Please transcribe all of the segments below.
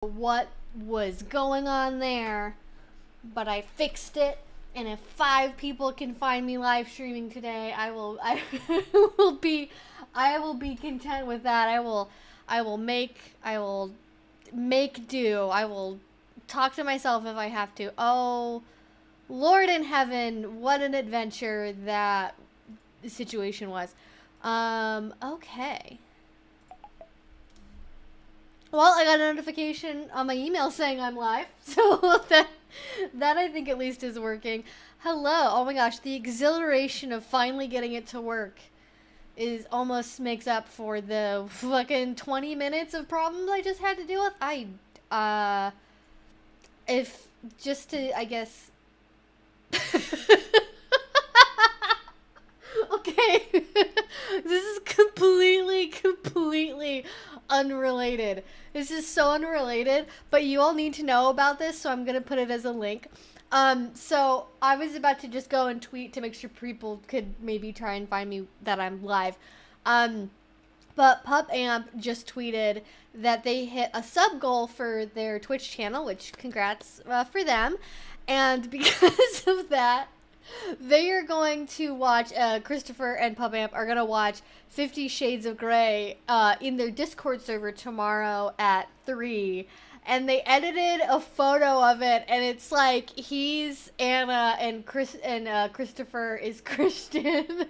what was going on there, but I fixed it. And if 5 people can find me live streaming today, I will be content with that. I will make do. I will talk to myself if I have to. Oh, Lord in heaven, what an adventure that situation was. Okay. Well, I got a notification on my email saying I'm live, so that I think at least is working. Hello. Oh my gosh, the exhilaration of finally getting it to work is almost makes up for the fucking 20 minutes of problems I just had to deal with. If just to, I guess. Okay. This is completely unrelated. This is so unrelated, but you all need to know about this, so I'm gonna put it as a link. So I was about to just go and tweet to make sure people could maybe try and find me that I'm live. But Pup Amp just tweeted that they hit a sub goal for their Twitch channel, which congrats for them. And because of that, they are going to watch, Christopher and Pup Amp are going to watch 50 Shades of Grey in their Discord server tomorrow at 3. And they edited a photo of it, and it's like he's Anna and Christopher is Christian.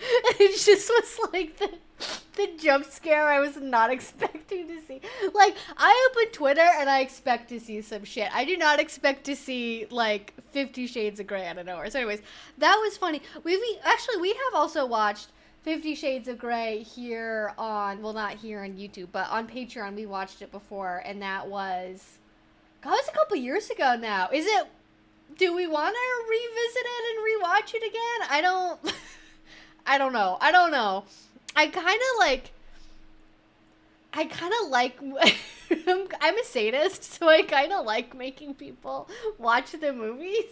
It just was like the jump scare I was not expecting to see. Like, I open Twitter and I expect to see some shit. I do not expect to see, like, 50 Shades of Grey out of nowhere. So anyways, that was funny. We have also watched 50 Shades of Grey here on, well, not here on YouTube, but on Patreon. We watched it before, and that was, God, it was a couple years ago now. Do we want to revisit it and rewatch it again? I don't know. I kind of like, I'm a sadist, so I kind of like making people watch the movies.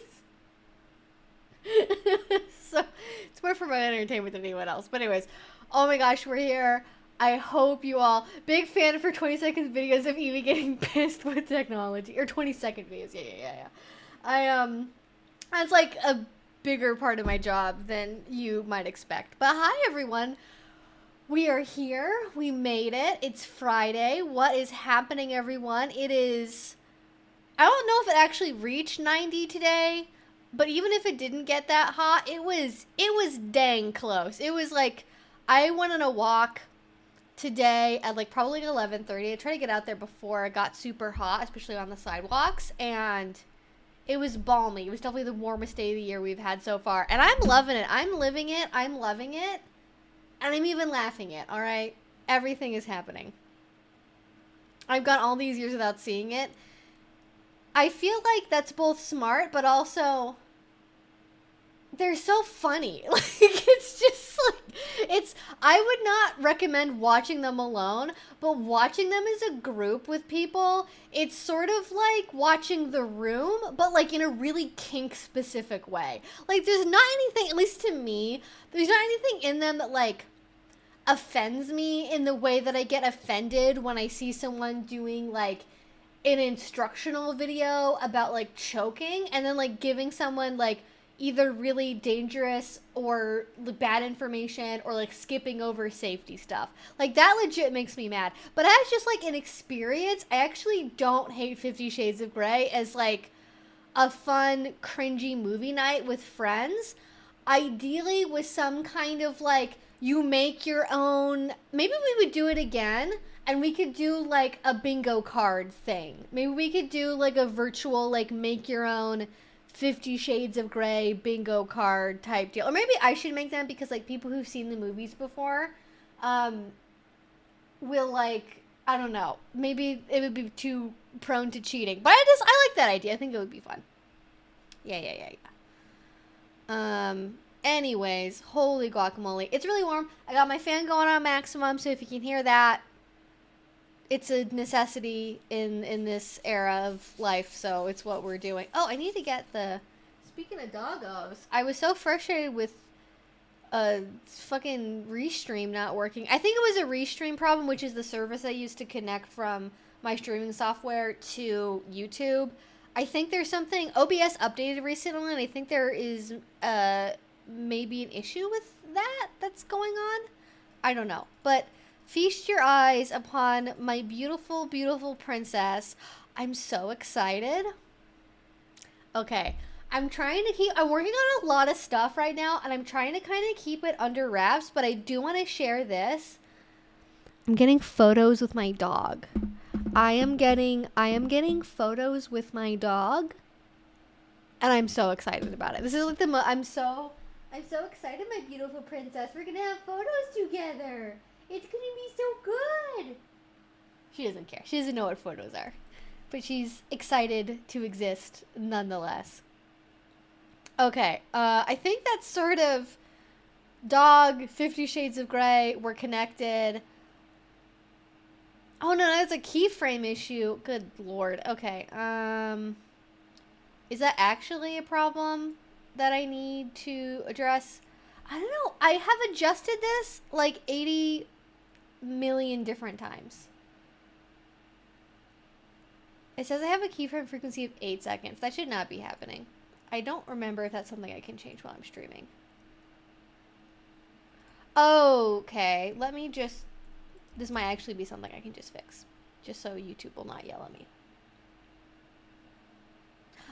So it's more for my entertainment than anyone else. But anyways, oh my gosh, we're here. I hope you all, big fan for 20 seconds videos of Evie getting pissed with technology, or 20-second videos. Yeah. That's like a bigger part of my job than you might expect. But hi everyone, we are here, we made it, it's Friday. What is happening, everyone? It is, I don't know if it actually reached 90 today, but even if it didn't get that hot, it was dang close. It was like, I went on a walk today at like probably 11:30. I tried to get out there before it got super hot, especially on the sidewalks, and it was balmy. It was definitely the warmest day of the year we've had so far. And I'm loving it. I'm living it. I'm loving it. And I'm even laughing it, all right? Everything is happening. I've gone all these years without seeing it. I feel like that's both smart, but also they're so funny. Like, it's just like, I would not recommend watching them alone, but watching them as a group with people, it's sort of like watching The Room, but like in a really kink specific way. Like, there's not anything, at least to me, there's not anything in them that like offends me in the way that I get offended when I see someone doing like an instructional video about like choking and then like giving someone like either really dangerous or bad information or like skipping over safety stuff. Like, that legit makes me mad. But as just like an experience, I actually don't hate 50 Shades of Grey as like a fun, cringy movie night with friends. Ideally with some kind of like, you make your own, maybe we would do it again and we could do like a bingo card thing. Maybe we could do like a virtual like make your own 50 Shades of Grey bingo card type deal. Or maybe I should make them because like people who've seen the movies before will like, I don't know, maybe it would be too prone to cheating. But I like that idea. I think it would be fun. Yeah. Anyways, holy guacamole. It's really warm. I got my fan going on maximum, so if you can hear that, it's a necessity in this era of life, so it's what we're doing. Oh, I need to get the, speaking of doggos, I was so frustrated with a fucking Restream not working. I think it was a Restream problem, which is the service I used to connect from my streaming software to YouTube. I think there's something, OBS updated recently, and I think there is maybe an issue with that's going on. I don't know. But feast your eyes upon my beautiful, beautiful princess. I'm so excited. Okay. I'm working on a lot of stuff right now, and I'm trying to kind of keep it under wraps, but I do want to share this. I'm getting photos with my dog. I am getting photos with my dog, and I'm so excited about it. This is like I'm so excited, my beautiful princess. We're gonna have photos together. It's gonna be so good. She doesn't care. She doesn't know what photos are, but she's excited to exist nonetheless. Okay, I think that's sort of dog, 50 Shades of Grey, we're connected. Oh no, that's a keyframe issue. Good lord. Okay, is that actually a problem that I need to address? I don't know. I have adjusted this like 80 million different times. It says I have a keyframe frequency of 8 seconds. That should not be happening. I don't remember if that's something I can change while I'm streaming. Okay, let me just... This might actually be something I can just fix. Just so YouTube will not yell at me.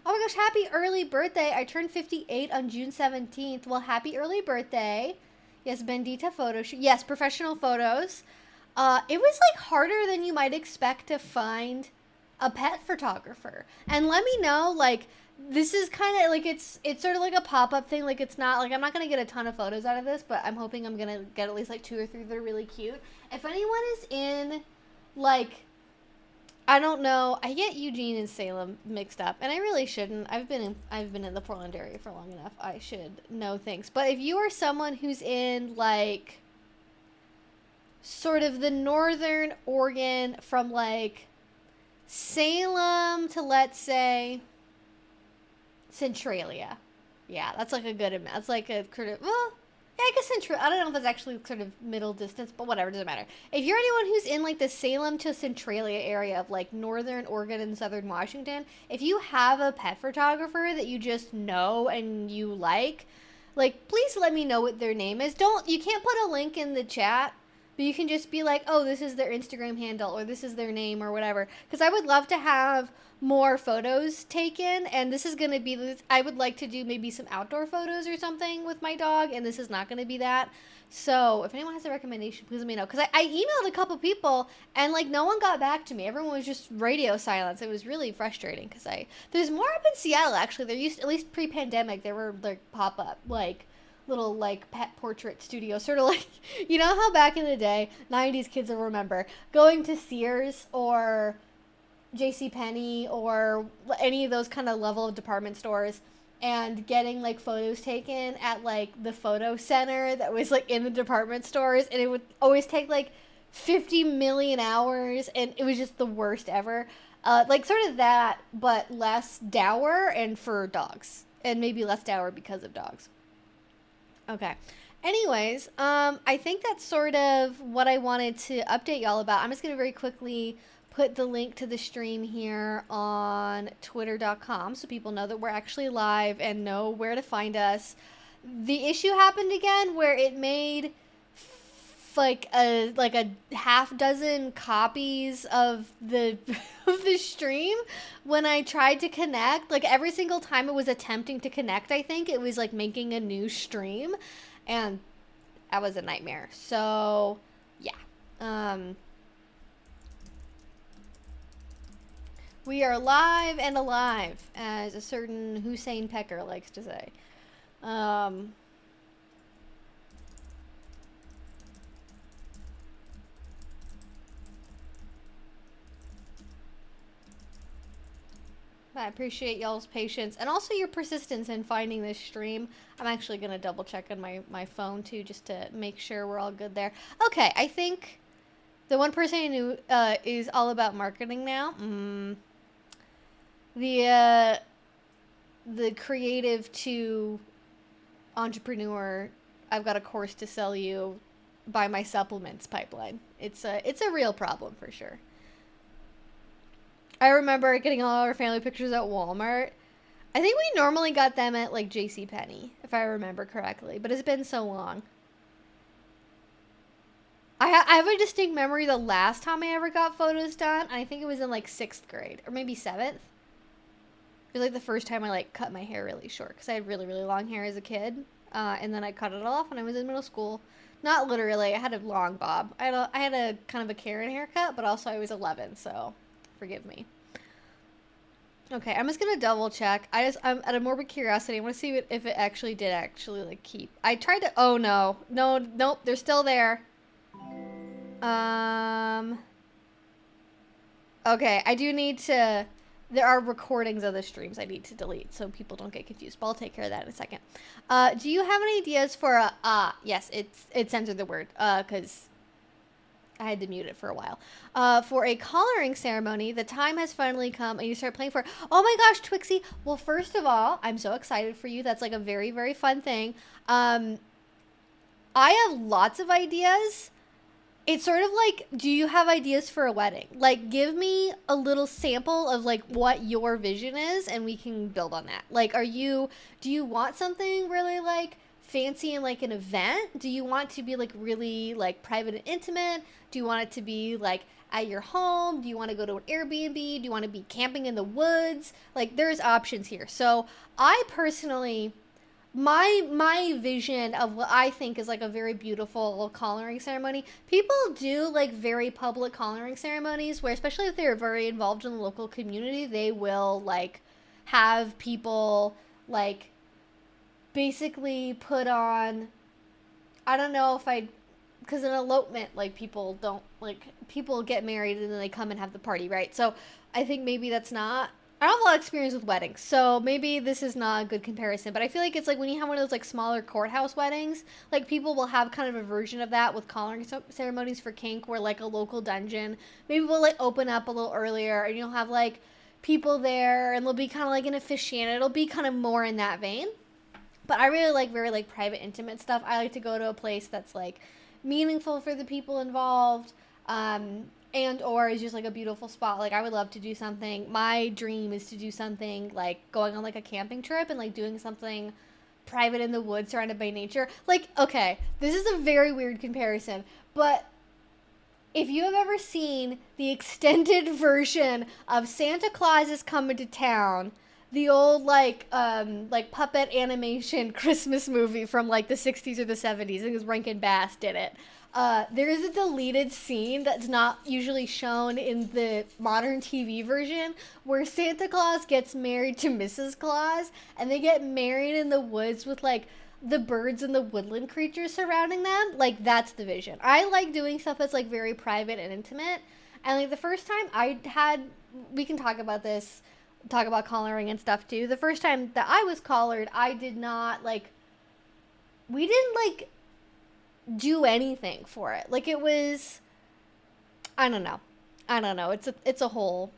Oh my gosh, happy early birthday. I turned 58 on June 17th. Well, happy early birthday. Yes, Bendita photo shoot. Yes, professional photos. It was like harder than you might expect to find a pet photographer. And let me know, like... This is kind of like, it's sort of like a pop-up thing. Like, it's not like, I'm not going to get a ton of photos out of this, but I'm hoping I'm going to get at least like 2 or 3 that are really cute. If anyone is in, like, I don't know, I get Eugene and Salem mixed up, and I really shouldn't. I've been in the Portland area for long enough. I should know things. But if you are someone who's in, like, sort of the northern Oregon from, like, Salem to, let's say... Centralia. Yeah, that's like a good amount. That's like a sort of, well, yeah, I guess Centralia. I don't know if it's actually sort of middle distance, but whatever, doesn't matter. If you're anyone who's in like the Salem to Centralia area of like northern Oregon and southern Washington, if you have a pet photographer that you just know and you like, please let me know what their name is. You can't put a link in the chat, but you can just be like, oh, this is their Instagram handle, or this is their name, or whatever. Because I would love to have more photos taken, and this is going to be, I would like to do maybe some outdoor photos or something with my dog, and this is not going to be that. So if anyone has a recommendation, please let me know. Because I emailed a couple people, and like no one got back to me. Everyone was just radio silence. It was really frustrating, because there's more up in Seattle, actually. There used, at least pre-pandemic, there were like pop-up, like, little like pet portrait studio, sort of like, you know how back in the day, 90s kids will remember going to Sears or JCPenney or any of those kind of level of department stores and getting like photos taken at like the photo center that was like in the department stores, and it would always take like 50 million hours, and it was just the worst ever. Like sort of that, but less dour and for dogs, and maybe less dour because of dogs. Okay. Anyways, I think that's sort of what I wanted to update y'all about. I'm just going to very quickly put the link to the stream here on twitter.com so people know that we're actually live and know where to find us. The issue happened again where it made like a half dozen copies of the of the stream when I tried to connect. Like every single time it was attempting to connect, I think it was like making a new stream, and that was a nightmare. So yeah, we are live and alive, as a certain Hussein Pecker likes to say. I appreciate y'all's patience and also your persistence in finding this stream. I'm actually going to double check on my phone too, just to make sure we're all good there. Okay, I think the one person I knew is all about marketing now. The creative to entrepreneur, I've got a course to sell you, buy my supplements pipeline. It's a real problem for sure. I remember getting all our family pictures at Walmart. I think we normally got them at like JCPenney, if I remember correctly, but it's been so long. I have a distinct memory the last time I ever got photos done. I think it was in like 6th grade or maybe 7th. It was like the first time I like cut my hair really short because I had really, really long hair as a kid. And then I cut it off when I was in middle school. Not literally, I had a long bob. I had a kind of a Karen haircut, but also I was 11, so forgive me. Okay, I'm just gonna double check. I'm out of morbid curiosity. I want to see if it actually did like keep. I tried to. Oh no, nope. They're still there. Okay, I do need to. There are recordings of the streams I need to delete so people don't get confused. But I'll take care of that in a second. Do you have any ideas for a? Yes, it censored the word. Because I had to mute it for a while. For a collaring ceremony, the time has finally come and you start playing for it. Oh my gosh, Twixie. Well, first of all, I'm so excited for you. That's like a very, very fun thing. I have lots of ideas. It's sort of like, do you have ideas for a wedding? Like, give me a little sample of like what your vision is and we can build on that. Like, do you want something really like fancy and like an event? Do you want to be like really like private and intimate? Do you want it to be like at your home? Do you want to go to an Airbnb? Do you want to be camping in the woods? Like, there's options here. So I personally, my vision of what I think is like a very beautiful collaring ceremony. People do like very public collaring ceremonies where, especially if they're very involved in the local community, they will like have people like basically put on, I don't know if because an elopement, like people get married and then they come and have the party, right? So I think maybe I don't have a lot of experience with weddings, so maybe this is not a good comparison, but I feel like it's like when you have one of those like smaller courthouse weddings, like people will have kind of a version of that with collaring ceremonies for kink, where like a local dungeon maybe will like open up a little earlier and you'll have like people there and they'll be kind of like an officiant. It'll be kind of more in that vein. But I really like very like private, intimate stuff. I like to go to a place that's like meaningful for the people involved, and or is just like a beautiful spot. Like I would love to do something. My dream is to do something like going on like a camping trip and like doing something private in the woods surrounded by nature. Like, okay, this is a very weird comparison, but if you have ever seen the extended version of Santa Claus is Coming to Town, the old like puppet animation Christmas movie from like the 60s or the 70s, I think it was Rankin Bass did it. There is a deleted scene that's not usually shown in the modern TV version where Santa Claus gets married to Mrs. Claus and they get married in the woods with like the birds and the woodland creatures surrounding them. Like, that's the vision. I like doing stuff that's like very private and intimate. And like the first time we can talk about this, talk about collaring and stuff too. The first time that I was collared, I did not we didn't like do anything for it. Like it was, I don't know. It's a whole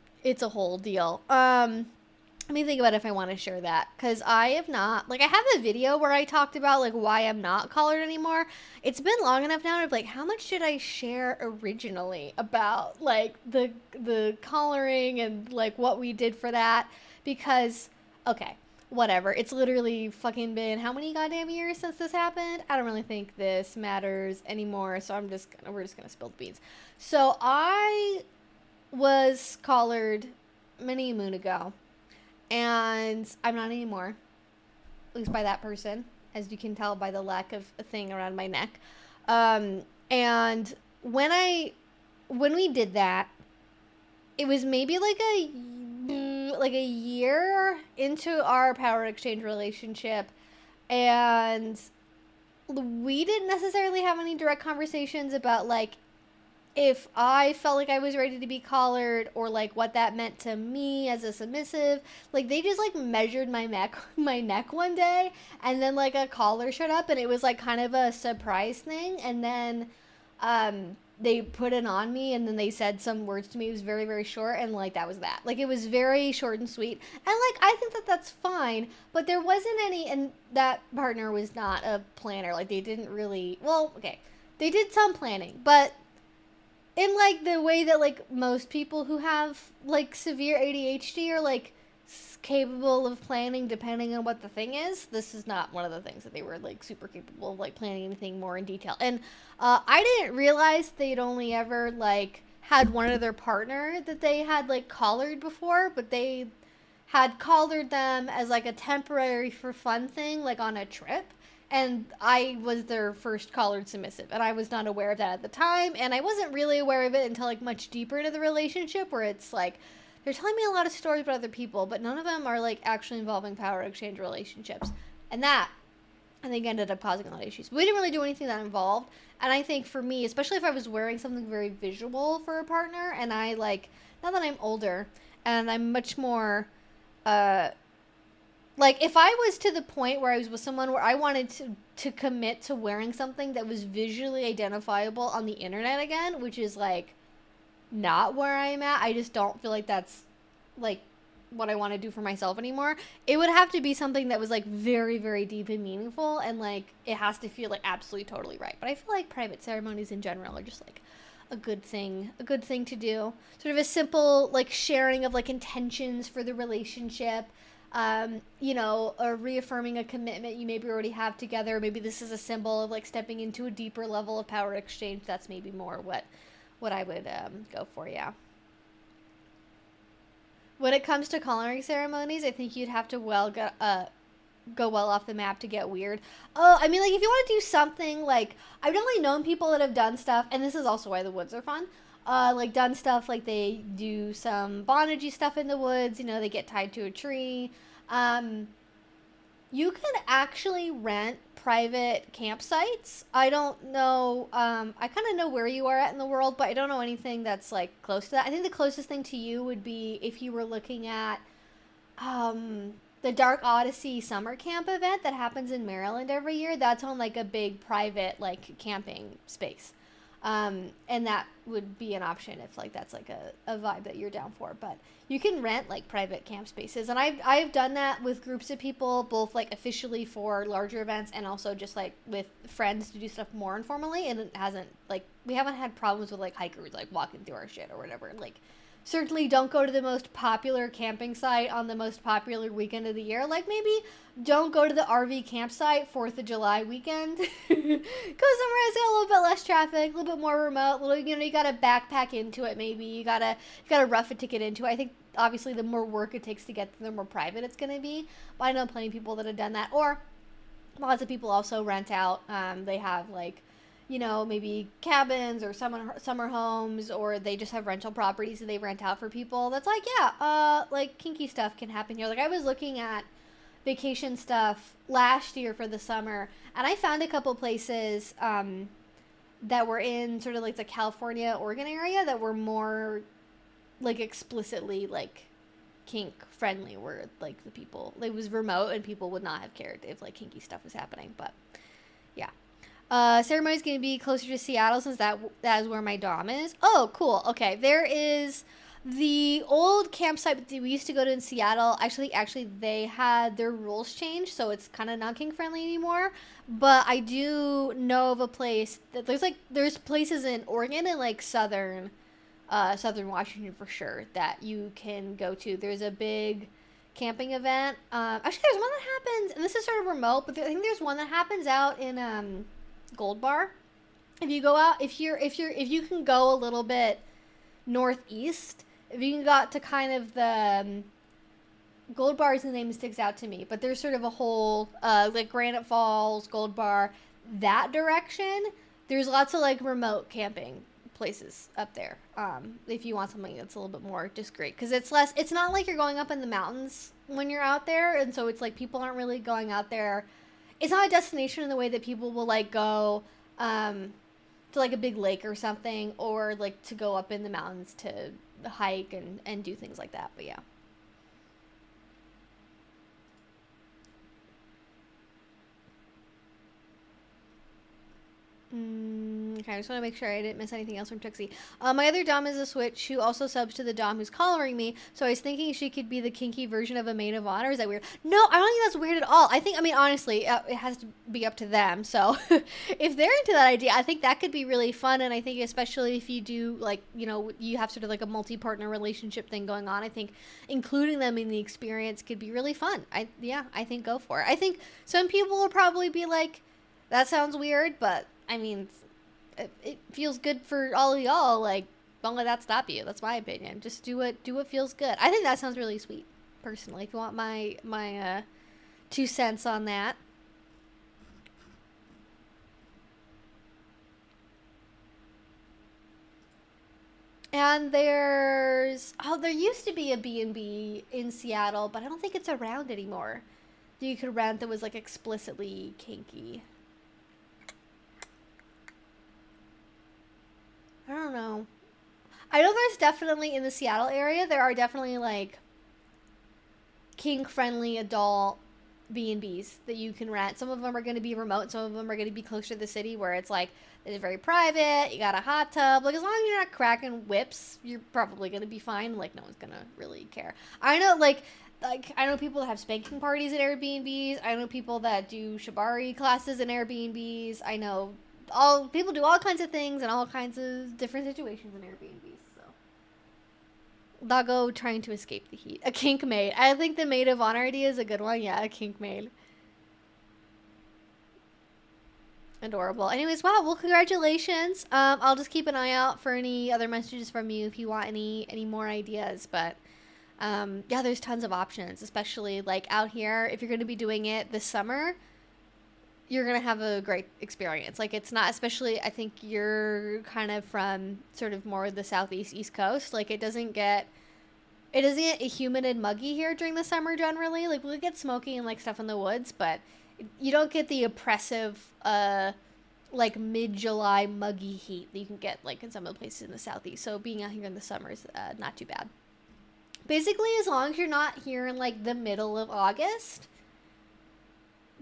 deal. Let me think about if I want to share that, because I have not, I have a video where I talked about like why I'm not collared anymore. It's been long enough now to like, how much did I share originally about like the collaring and like what we did for that? Because, okay, whatever. It's literally fucking been how many goddamn years since this happened? I don't really think this matters anymore, so we're just gonna spill the beans. So I was collared many a moon ago. And I'm not anymore, at least by that person, as you can tell by the lack of a thing around my neck. And when we did that, it was maybe like a year into our power exchange relationship, and we didn't necessarily have any direct conversations about like if I felt like I was ready to be collared or like what that meant to me as a submissive. Like they just like measured my neck one day, and then like a collar showed up and it was like kind of a surprise thing, and then they put it on me and then they said some words to me. It was very, very short, and like that was that. Like it was very short and sweet, and like I think that that's fine, but there wasn't any, and that partner was not a planner. Like they didn't really, well, okay, they did some planning, but in like the way that like most people who have like severe ADHD are like capable of planning depending on what the thing is. This is not one of the things that they were like super capable of like planning anything more in detail. And I didn't realize they'd only ever like had one other partner that they had like collared before, but they had collared them as like a temporary for fun thing, like on a trip. And I was their first collared submissive, and I was not aware of that at the time. And I wasn't really aware of it until like much deeper into the relationship, where it's like they're telling me a lot of stories about other people, but none of them are like actually involving power exchange relationships. And that, I think, ended up causing a lot of issues. We didn't really do anything that involved. And I think for me, especially if I was wearing something very visual for a partner, and I like, now that I'm older and I'm much more uh like if I was to the point where I was with someone where I wanted to commit to wearing something that was visually identifiable on the internet again, which is like not where I'm at. I just don't feel like that's like what I want to do for myself anymore. It would have to be something that was like very, very deep and meaningful, and like it has to feel like absolutely totally right. But I feel like private ceremonies in general are just like a good thing to do. Sort of a simple like sharing of like intentions for the relationship. You know, or reaffirming a commitment you maybe already have together. Maybe this is a symbol of like stepping into a deeper level of power exchange. That's maybe more what I would go for, yeah. When it comes to collaring ceremonies, I think you'd have to go well off the map to get weird. Oh, I mean, like if you want to do something like I've definitely known people that have done stuff, and this is also why the woods are fun. Like done stuff like they do some bondagey stuff in the woods. You know, they get tied to a tree. Um, you can actually rent private campsites. I don't know. I kind of know where you are at in the world, but I don't know anything that's like close to that. I think the closest thing to you would be if you were looking at the Dark Odyssey summer camp event that happens in Maryland every year. That's on like a big private like camping space. And that would be an option if like that's like a vibe that you're down for. But you can rent like private camp spaces, and I've done that with groups of people, both like officially for larger events and also just like with friends to do stuff more informally. And it hasn't like we haven't had problems with like hikers like walking through our shit or whatever. Like certainly don't go to the most popular camping site on the most popular weekend of the year. Like maybe don't go to the RV campsite 4th of July weekend. Go somewhere that's got a little bit less traffic, a little bit more remote. Little, you know, you gotta backpack into it. Maybe you gotta rough it to get into it. I think obviously the more work it takes to get there, the more private it's gonna be. But I know plenty of people that have done that. Or lots of people also rent out. They have like, you know, maybe cabins or summer homes, or they just have rental properties that they rent out for people. That's like, yeah, like kinky stuff can happen here. Like I was looking at vacation stuff last year for the summer, and I found a couple places that were in sort of like the California, Oregon area that were more like explicitly like kink friendly, where like the people, it was remote and people would not have cared if like kinky stuff was happening. But yeah. Ceremony's gonna be closer to Seattle since that is where my dom is. Oh, cool. Okay, there is the old campsite that we used to go to in Seattle. Actually, they had their rules changed, so it's kind of not kink friendly anymore. But I do know of a place that there's places in Oregon and like southern Washington for sure that you can go to. There's a big camping event. Actually, there's one that happens, and this is sort of remote, but I think there's one that happens out in Gold Bar. If you go out, if you can go a little bit northeast, if you can go out to kind of the Gold Bar is the name that sticks out to me, but there's sort of a whole like Granite Falls, Gold Bar, that direction. There's lots of like remote camping places up there. If you want something that's a little bit more discreet, because it's not like you're going up in the mountains when you're out there, and so it's like people aren't really going out there. It's not a destination in the way that people will like go to like a big lake or something, or like to go up in the mountains to hike and do things like that. But yeah. Okay, I just want to make sure I didn't miss anything else from Trixie. My other dom is a switch who also subs to the dom who's collaring me, so I was thinking she could be the kinky version of a maid of honor. Is that weird? No, I don't think that's weird at all. I mean, honestly, it has to be up to them. So if they're into that idea, I think that could be really fun. And I think especially if you do, like, you know, you have sort of like a multi-partner relationship thing going on, I think including them in the experience could be really fun. I think go for it. I think some people will probably be like, that sounds weird, but I mean, it feels good for all of y'all. Like, don't let that stop you. That's my opinion. Just do what feels good. I think that sounds really sweet, personally. If you want my 2 cents on that. And there used to be a B&B in Seattle, but I don't think it's around anymore. You could rent that was like explicitly kinky. I don't know. I know there's definitely, in the Seattle area, there are definitely like kink-friendly adult B&Bs that you can rent. Some of them are going to be remote. Some of them are going to be closer to the city where it's like, it's very private. You got a hot tub. Like, as long as you're not cracking whips, you're probably going to be fine. Like, no one's going to really care. I know, like, I know people that have spanking parties at Airbnbs. I know people that do Shibari classes in Airbnbs. I know people do all kinds of things in all kinds of different situations in Airbnbs. So, Doggo trying to escape the heat. A kink maid. I think the maid of honor idea is a good one. Yeah, a kink maid. Adorable. Anyways, wow. Well, congratulations. I'll just keep an eye out for any other messages from you if you want any more ideas. But yeah, there's tons of options, especially like out here. If you're going to be doing it this summer, you're going to have a great experience. Like, it's not, especially, I think you're kind of from sort of more the southeast, east coast. Like, it doesn't get humid and muggy here during the summer generally. Like, we'll get smoky and like stuff in the woods, but you don't get the oppressive, like mid-July muggy heat that you can get like in some of the places in the southeast. So being out here in the summer is not too bad. Basically, as long as you're not here in like the middle of August,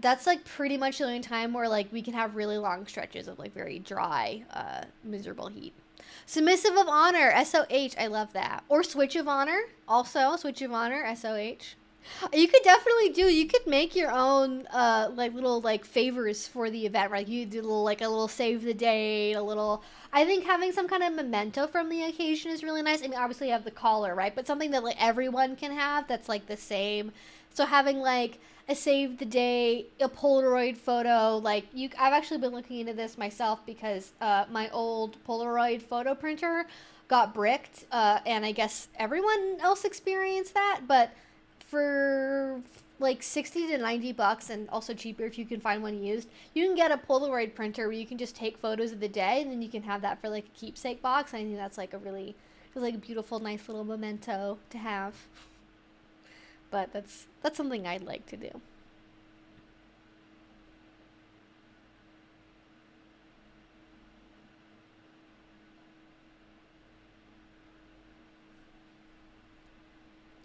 that's like pretty much the only time where like we can have really long stretches of like very dry, miserable heat. Submissive of honor, SOH, I love that. Or switch of honor, also switch of honor, SOH. You could definitely you could make your own like little like favors for the event, right? You do a little save the date, I think having some kind of memento from the occasion is really nice. I mean, obviously you have the collar, right? But something that like everyone can have that's like the same. So having like a save the date, a Polaroid photo, like I've actually been looking into this myself because my old Polaroid photo printer got bricked, and I guess everyone else experienced that, but for like 60 to 90 bucks, and also cheaper if you can find one used, you can get a Polaroid printer where you can just take photos of the day, and then you can have that for like a keepsake box. I think that's like a beautiful, nice little memento to have. But that's something I'd like to do.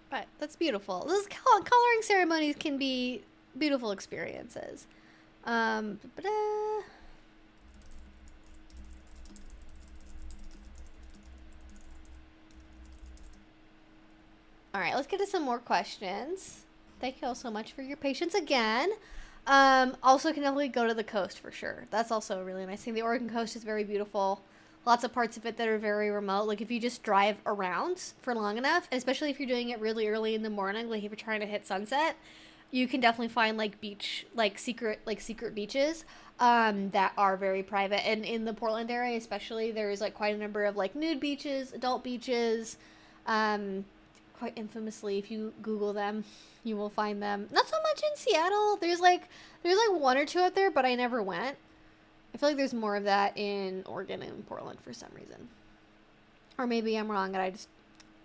But that's beautiful. Those coloring ceremonies can be beautiful experiences. All right, let's get to some more questions. Thank you all so much for your patience again. Also can definitely go to the coast for sure. That's also a really nice thing. The Oregon coast is very beautiful. Lots of parts of it that are very remote. Like if you just drive around for long enough, especially if you're doing it really early in the morning, like if you're trying to hit sunset, you can definitely find like secret beaches that are very private. And in the Portland area especially, there's like quite a number of like nude beaches, adult beaches. Quite infamously, if you Google them, you will find them. Not so much in Seattle. There's like one or two out there, but I never went. I feel like there's more of that in Oregon and Portland for some reason. Or maybe I'm wrong and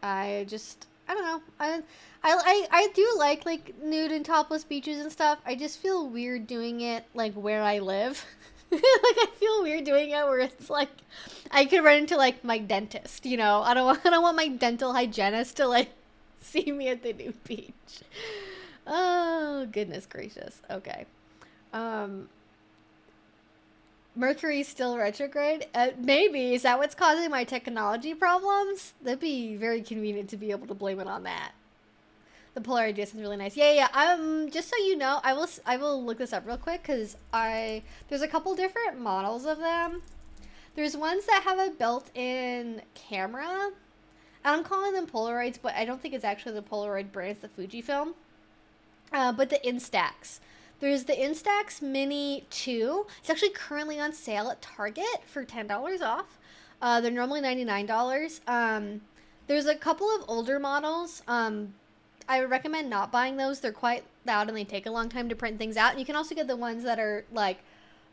I don't know. I do like nude and topless beaches and stuff. I just feel weird doing it like where I live. Like I feel weird doing it where it's like I could run into like my dentist, you know. I don't want my dental hygienist to like see me at the nude beach. Oh, goodness gracious. Okay. Mercury's still retrograde? Maybe. Is that what's causing my technology problems? That'd be very convenient to be able to blame it on that. The Polaroid disc is really nice. Yeah. Just so you know, I will look this up real quick because there's a couple different models of them. There's ones that have a built-in camera, and I'm calling them Polaroids, but I don't think it's actually the Polaroid brand. It's the Fujifilm. But the Instax. There's the Instax Mini 2. It's actually currently on sale at Target for $10 off. They're normally $99. There's a couple of older models. I would recommend not buying those. They're quite loud and they take a long time to print things out. And you can also get the ones that are like,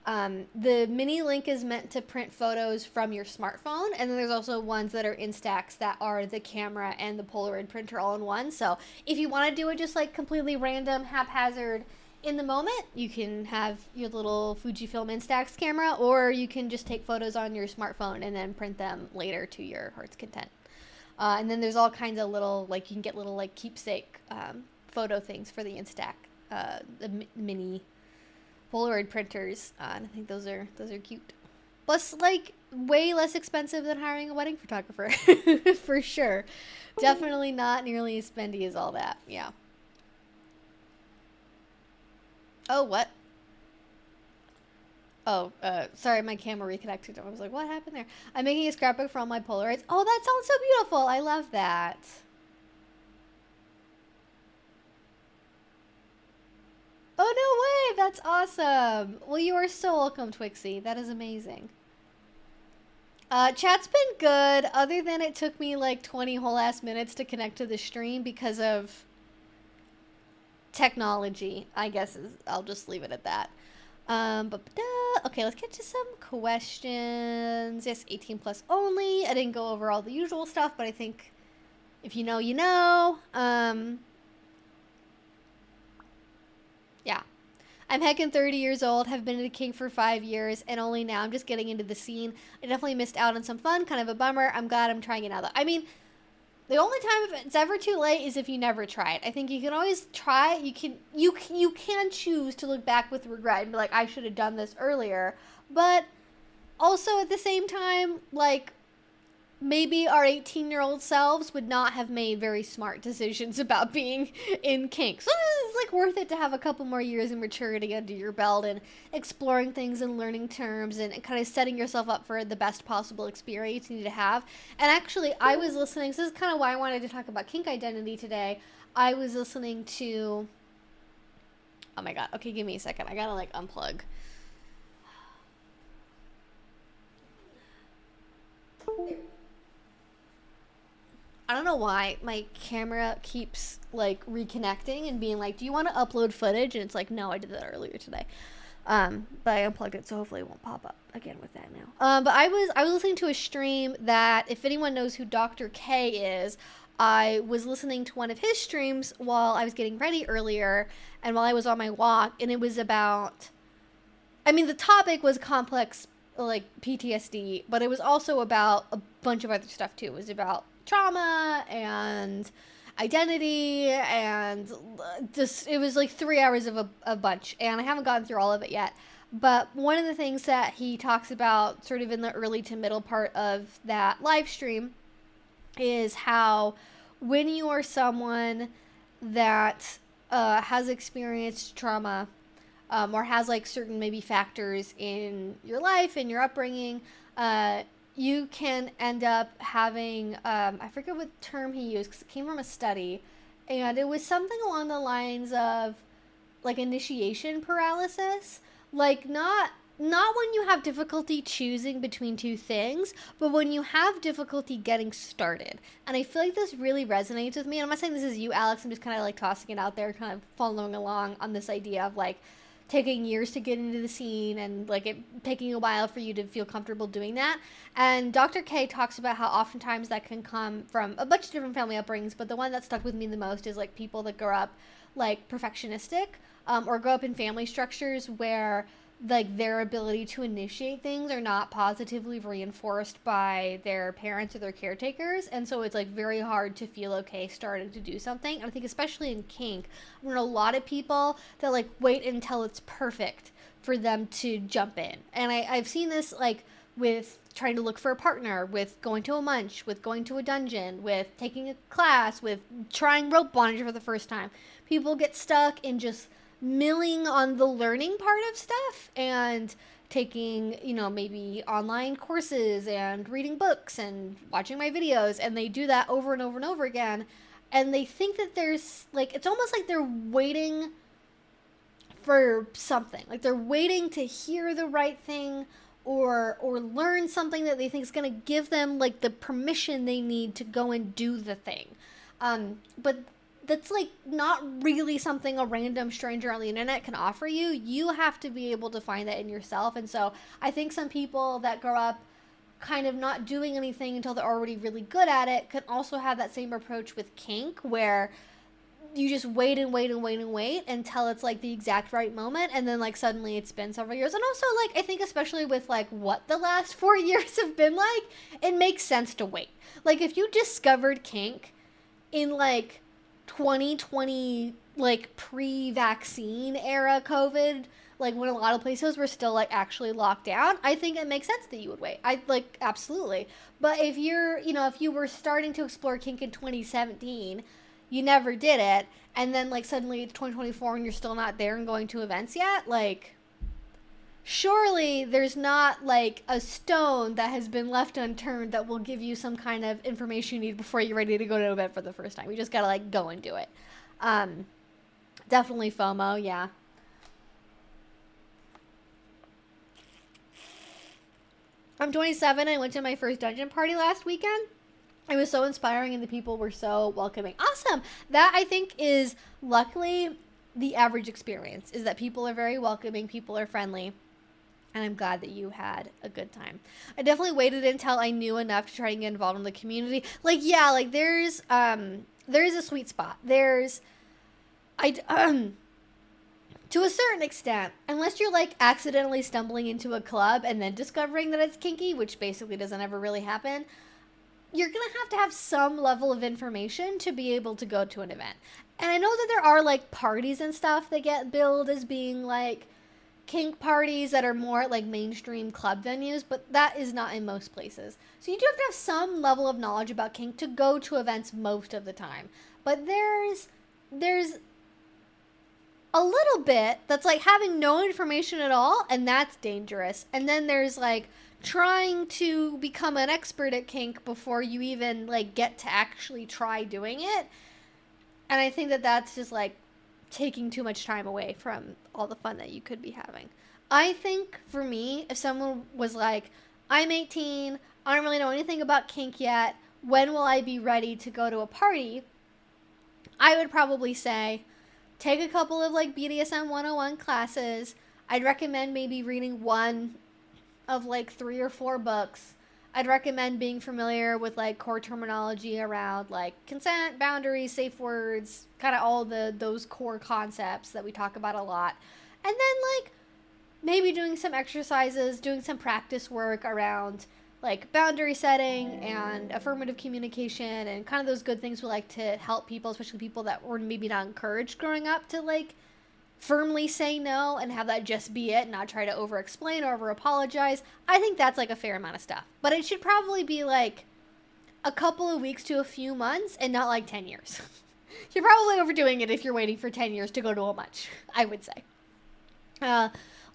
the Mini Link is meant to print photos from your smartphone. And then there's also ones that are Instax that are the camera and the Polaroid printer all in one. So if you want to do it just like completely random, haphazard, in the moment, you can have your little Fujifilm Instax camera, or you can just take photos on your smartphone and then print them later to your heart's content. And then there's all kinds of little, like, you can get little, like, keepsake photo things for the Instax, the mini Polaroid printers. And I think those are cute. Plus, like, way less expensive than hiring a wedding photographer, for sure. Definitely not nearly as spendy as all that, yeah. Oh, what? Oh, sorry, my camera reconnected. I was like, what happened there? I'm making a scrapbook for all my Polaroids. Oh, that sounds so beautiful. I love that. Oh, no way. That's awesome. Well, you are so welcome, Twixie. That is amazing. Chat's been good, other than it took me like 20 whole ass minutes to connect to the stream because of technology, I guess. I'll just leave it at that. Okay, let's get to some questions. Yes, 18 plus only. I didn't go over all the usual stuff, but I think if you know, you know. Yeah. I'm heckin' 30 years old, have been into kink for 5 years, and only now I'm just getting into the scene. I definitely missed out on some fun, kind of a bummer. I'm glad I'm trying it now, though. I mean, the only time if it's ever too late is if you never try it. I think you can always try. You can choose to look back with regret and be like, I should have done this earlier. But also at the same time, like, maybe our 18-year-old selves would not have made very smart decisions about being in kink. So it's like worth it to have a couple more years of maturity under your belt and exploring things and learning terms and kind of setting yourself up for the best possible experience you need to have. And actually, I was listening, so this is kind of why I wanted to talk about kink identity today. I was listening to, oh my god, okay, give me a second. I gotta like unplug. I don't know why my camera keeps like reconnecting and being like, do you want to upload footage? And it's like, no, I did that earlier today. But I unplugged it, so hopefully it won't pop up again with that now. But I was listening to a stream that, if anyone knows who Dr. K is, I was listening to one of his streams while I was getting ready earlier and while I was on my walk, and it was about, I mean, the topic was complex, like PTSD, but it was also about a bunch of other stuff too. It was about trauma and identity and just, it was like 3 hours of a bunch, and I haven't gotten through all of it yet. But one of the things that he talks about sort of in the early to middle part of that live stream is how when you are someone that has experienced trauma or has like certain maybe factors in your life and your upbringing, you can end up having, I forget what term he used because it came from a study, and it was something along the lines of like initiation paralysis. Like not when you have difficulty choosing between two things, but when you have difficulty getting started. And I feel like this really resonates with me. And I'm not saying this is you, Alex. I'm just kind of like tossing it out there, kind of following along on this idea of like taking years to get into the scene and like it taking a while for you to feel comfortable doing that. And Dr. K talks about how oftentimes that can come from a bunch of different family upbringings, but the one that stuck with me the most is like people that grow up like perfectionistic, or grow up in family structures where like their ability to initiate things are not positively reinforced by their parents or their caretakers, and so it's like very hard to feel okay starting to do something. And I think especially in kink, I know a lot of people that like wait until it's perfect for them to jump in, and I've seen this like with trying to look for a partner, with going to a munch, with going to a dungeon, with taking a class, with trying rope bondage for the first time. People get stuck in just milling on the learning part of stuff and taking, you know, maybe online courses and reading books and watching my videos, and they do that over and over and over again, and they think that there's like, it's almost like they're waiting for something, like they're waiting to hear the right thing or learn something that they think is going to give them like the permission they need to go and do the thing. But that's like not really something a random stranger on the internet can offer you. You have to be able to find that in yourself. And so I think some people that grow up kind of not doing anything until they're already really good at it can also have that same approach with kink, where you just wait and wait and wait and wait until it's like the exact right moment, and then like suddenly it's been several years. And also, like, I think especially with like what the last 4 years have been like, it makes sense to wait. Like if you discovered kink in like 2020, like pre-vaccine era COVID, like when a lot of places were still like actually locked down, I think it makes sense that you would wait. I like, absolutely. But if you're, you know, if you were starting to explore kink in 2017, you never did it, and then like suddenly it's 2024 and you're still not there and going to events yet, like surely there's not like a stone that has been left unturned that will give you some kind of information you need before you're ready to go to an event for the first time. You just gotta like go and do it. Definitely FOMO, yeah. I'm 27. I went to my first dungeon party last weekend. It was so inspiring and the people were so welcoming. Awesome. That, I think, is luckily the average experience, is that people are very welcoming, people are friendly, and I'm glad that you had a good time. I definitely waited until I knew enough to try and get involved in the community. Like, yeah, like there's a sweet spot. To a certain extent, unless you're like accidentally stumbling into a club and then discovering that it's kinky, which basically doesn't ever really happen, you're going to have some level of information to be able to go to an event. And I know that there are like parties and stuff that get billed as being like kink parties that are more like mainstream club venues, but that is not in most places. So you do have to have some level of knowledge about kink to go to events most of the time. But there's a little bit that's like having no information at all, and that's dangerous. And then there's like trying to become an expert at kink before you even like get to actually try doing it. And I think that that's just like taking too much time away from all the fun that you could be having. I think for me, if someone was like, I'm 18, I don't really know anything about kink yet, when will I be ready to go to a party? I would probably say take a couple of like BDSM 101 classes. I'd recommend maybe reading one of like 3 or 4 books. I'd recommend being familiar with like core terminology around like consent, boundaries, safe words, kind of all those core concepts that we talk about a lot. And then like maybe doing some exercises, doing some practice work around like boundary setting and affirmative communication and kind of those good things we like to help people, especially people that were maybe not encouraged growing up to like firmly say no and have that just be it, not try to over explain or over apologize. I think that's like a fair amount of stuff, but it should probably be like a couple of weeks to a few months and not like 10 years. You're probably overdoing it if you're waiting for 10 years to go to a munch, I would say.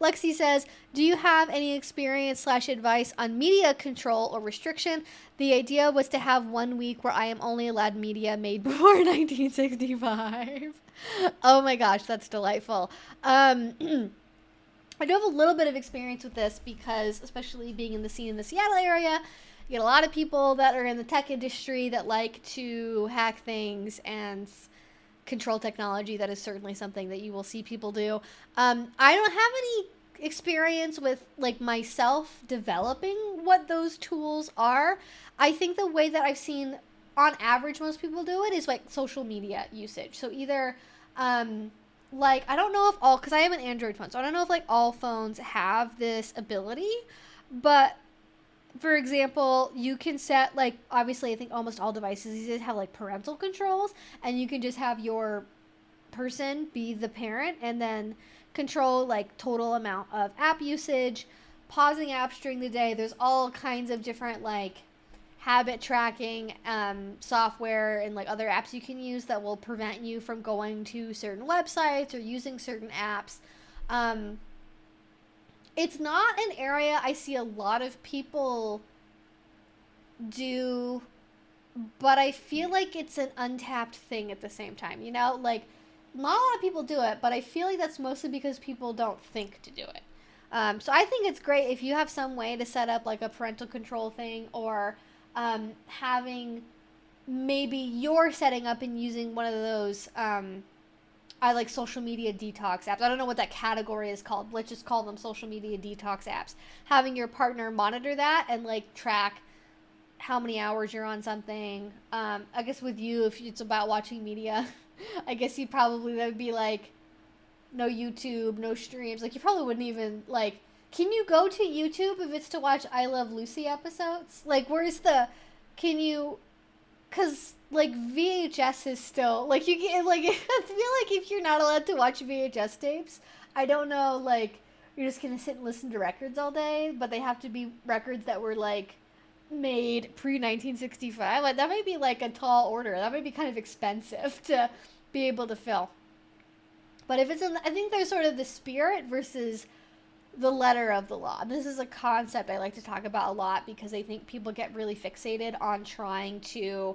Lexi says, do you have any experience / advice on media control or restriction? The idea was to have 1 week where I am only allowed media made before 1965. Oh my gosh, that's delightful. I do have a little bit of experience with this because, especially being in the scene in the Seattle area, you get a lot of people that are in the tech industry that like to hack things and control technology. That is certainly something that you will see people do. I don't have any experience with like myself developing what those tools are. I think the way that I've seen on average most people do it is like social media usage. So either like, I don't know if all, because I have an Android phone, so I don't know if like all phones have this ability, but for example, you can set, like, obviously I think almost all devices these days have like parental controls, and you can just have your person be the parent and then control like total amount of app usage, pausing apps during the day. There's all kinds of different like habit tracking software and like other apps you can use that will prevent you from going to certain websites or using certain apps. um, it's not an area I see a lot of people do, but I feel like it's an untapped thing at the same time, you know? Like, not a lot of people do it, but I feel like that's mostly because people don't think to do it. So I think it's great if you have some way to set up like a parental control thing, or having, maybe you're setting up and using one of those I like social media detox apps. I don't know what that category is called. Let's just call them social media detox apps. Having your partner monitor that and like track how many hours you're on something. I guess with you, if it's about watching media, I guess you probably, that would be like no YouTube, no streams. Like, you probably wouldn't even like. Can you go to YouTube if it's to watch I Love Lucy episodes? Like, where's the? Can you? Cause like VHS is still like, you get like, I feel like if you're not allowed to watch VHS tapes, I don't know, like, you're just gonna sit and listen to records all day, but they have to be records that were like made pre 1965. Like, that might be like a tall order. That might be kind of expensive to be able to fill. But if it's in, I think there's sort of the spirit versus the letter of the law. And this is a concept I like to talk about a lot because I think people get really fixated on trying to,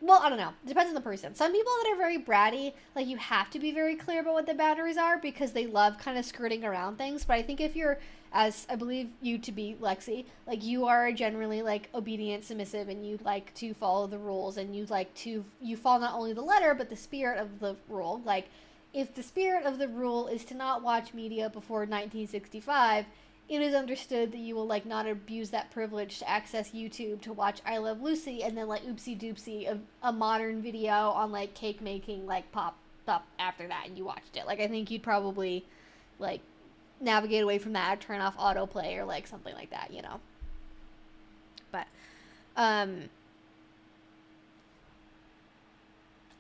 well, I don't know. It depends on the person. Some people that are very bratty, like, you have to be very clear about what the boundaries are because they love kind of skirting around things. But I think if you're, as I believe you to be, Lexi, like, you are generally like obedient, submissive, and you like to follow the rules, and you like to, you follow not only the letter but the spirit of the rule. Like, if the spirit of the rule is to not watch media before 1965, it is understood that you will like not abuse that privilege to access YouTube to watch I Love Lucy and then like oopsie doopsie a modern video on like cake making like popped up after that and you watched it. Like, I think you'd probably like navigate away from that, or turn off autoplay or like something like that, you know. But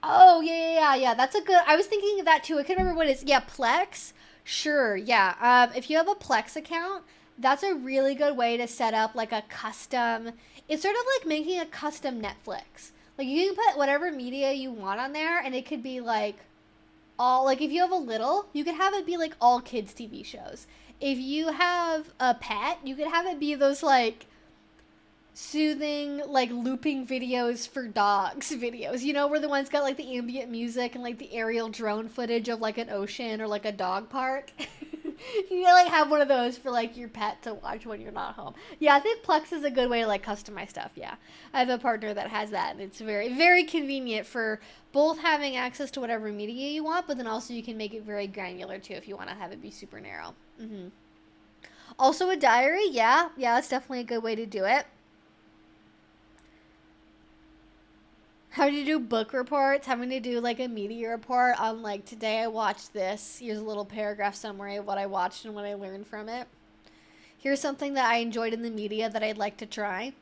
oh, yeah. That's a good, I was thinking of that too. I can't remember what it is. Yeah, Plex. Sure, yeah. If you have a Plex account, that's a really good way to set up like a custom, it's sort of like making a custom Netflix. Like, you can put whatever media you want on there, and it could be like all, like, if you have a little, you could have it be like all kids TV shows. If you have a pet, you could have it be those like soothing like looping videos for dogs videos, you know, where the ones got like the ambient music and like the aerial drone footage of like an ocean or like a dog park. You can like have one of those for like your pet to watch when you're not home. Yeah, I think Plex is a good way to like customize stuff. Yeah, I have a partner that has that, and it's very, very convenient for both having access to whatever media you want, but then also you can make it very granular too if you want to have it be super narrow. Also a diary. Yeah, that's definitely a good way to do it. How do you do book reports? Having to do like a media report on like, today I watched this. Here's a little paragraph summary of what I watched and what I learned from it. Here's something that I enjoyed in the media that I'd like to try.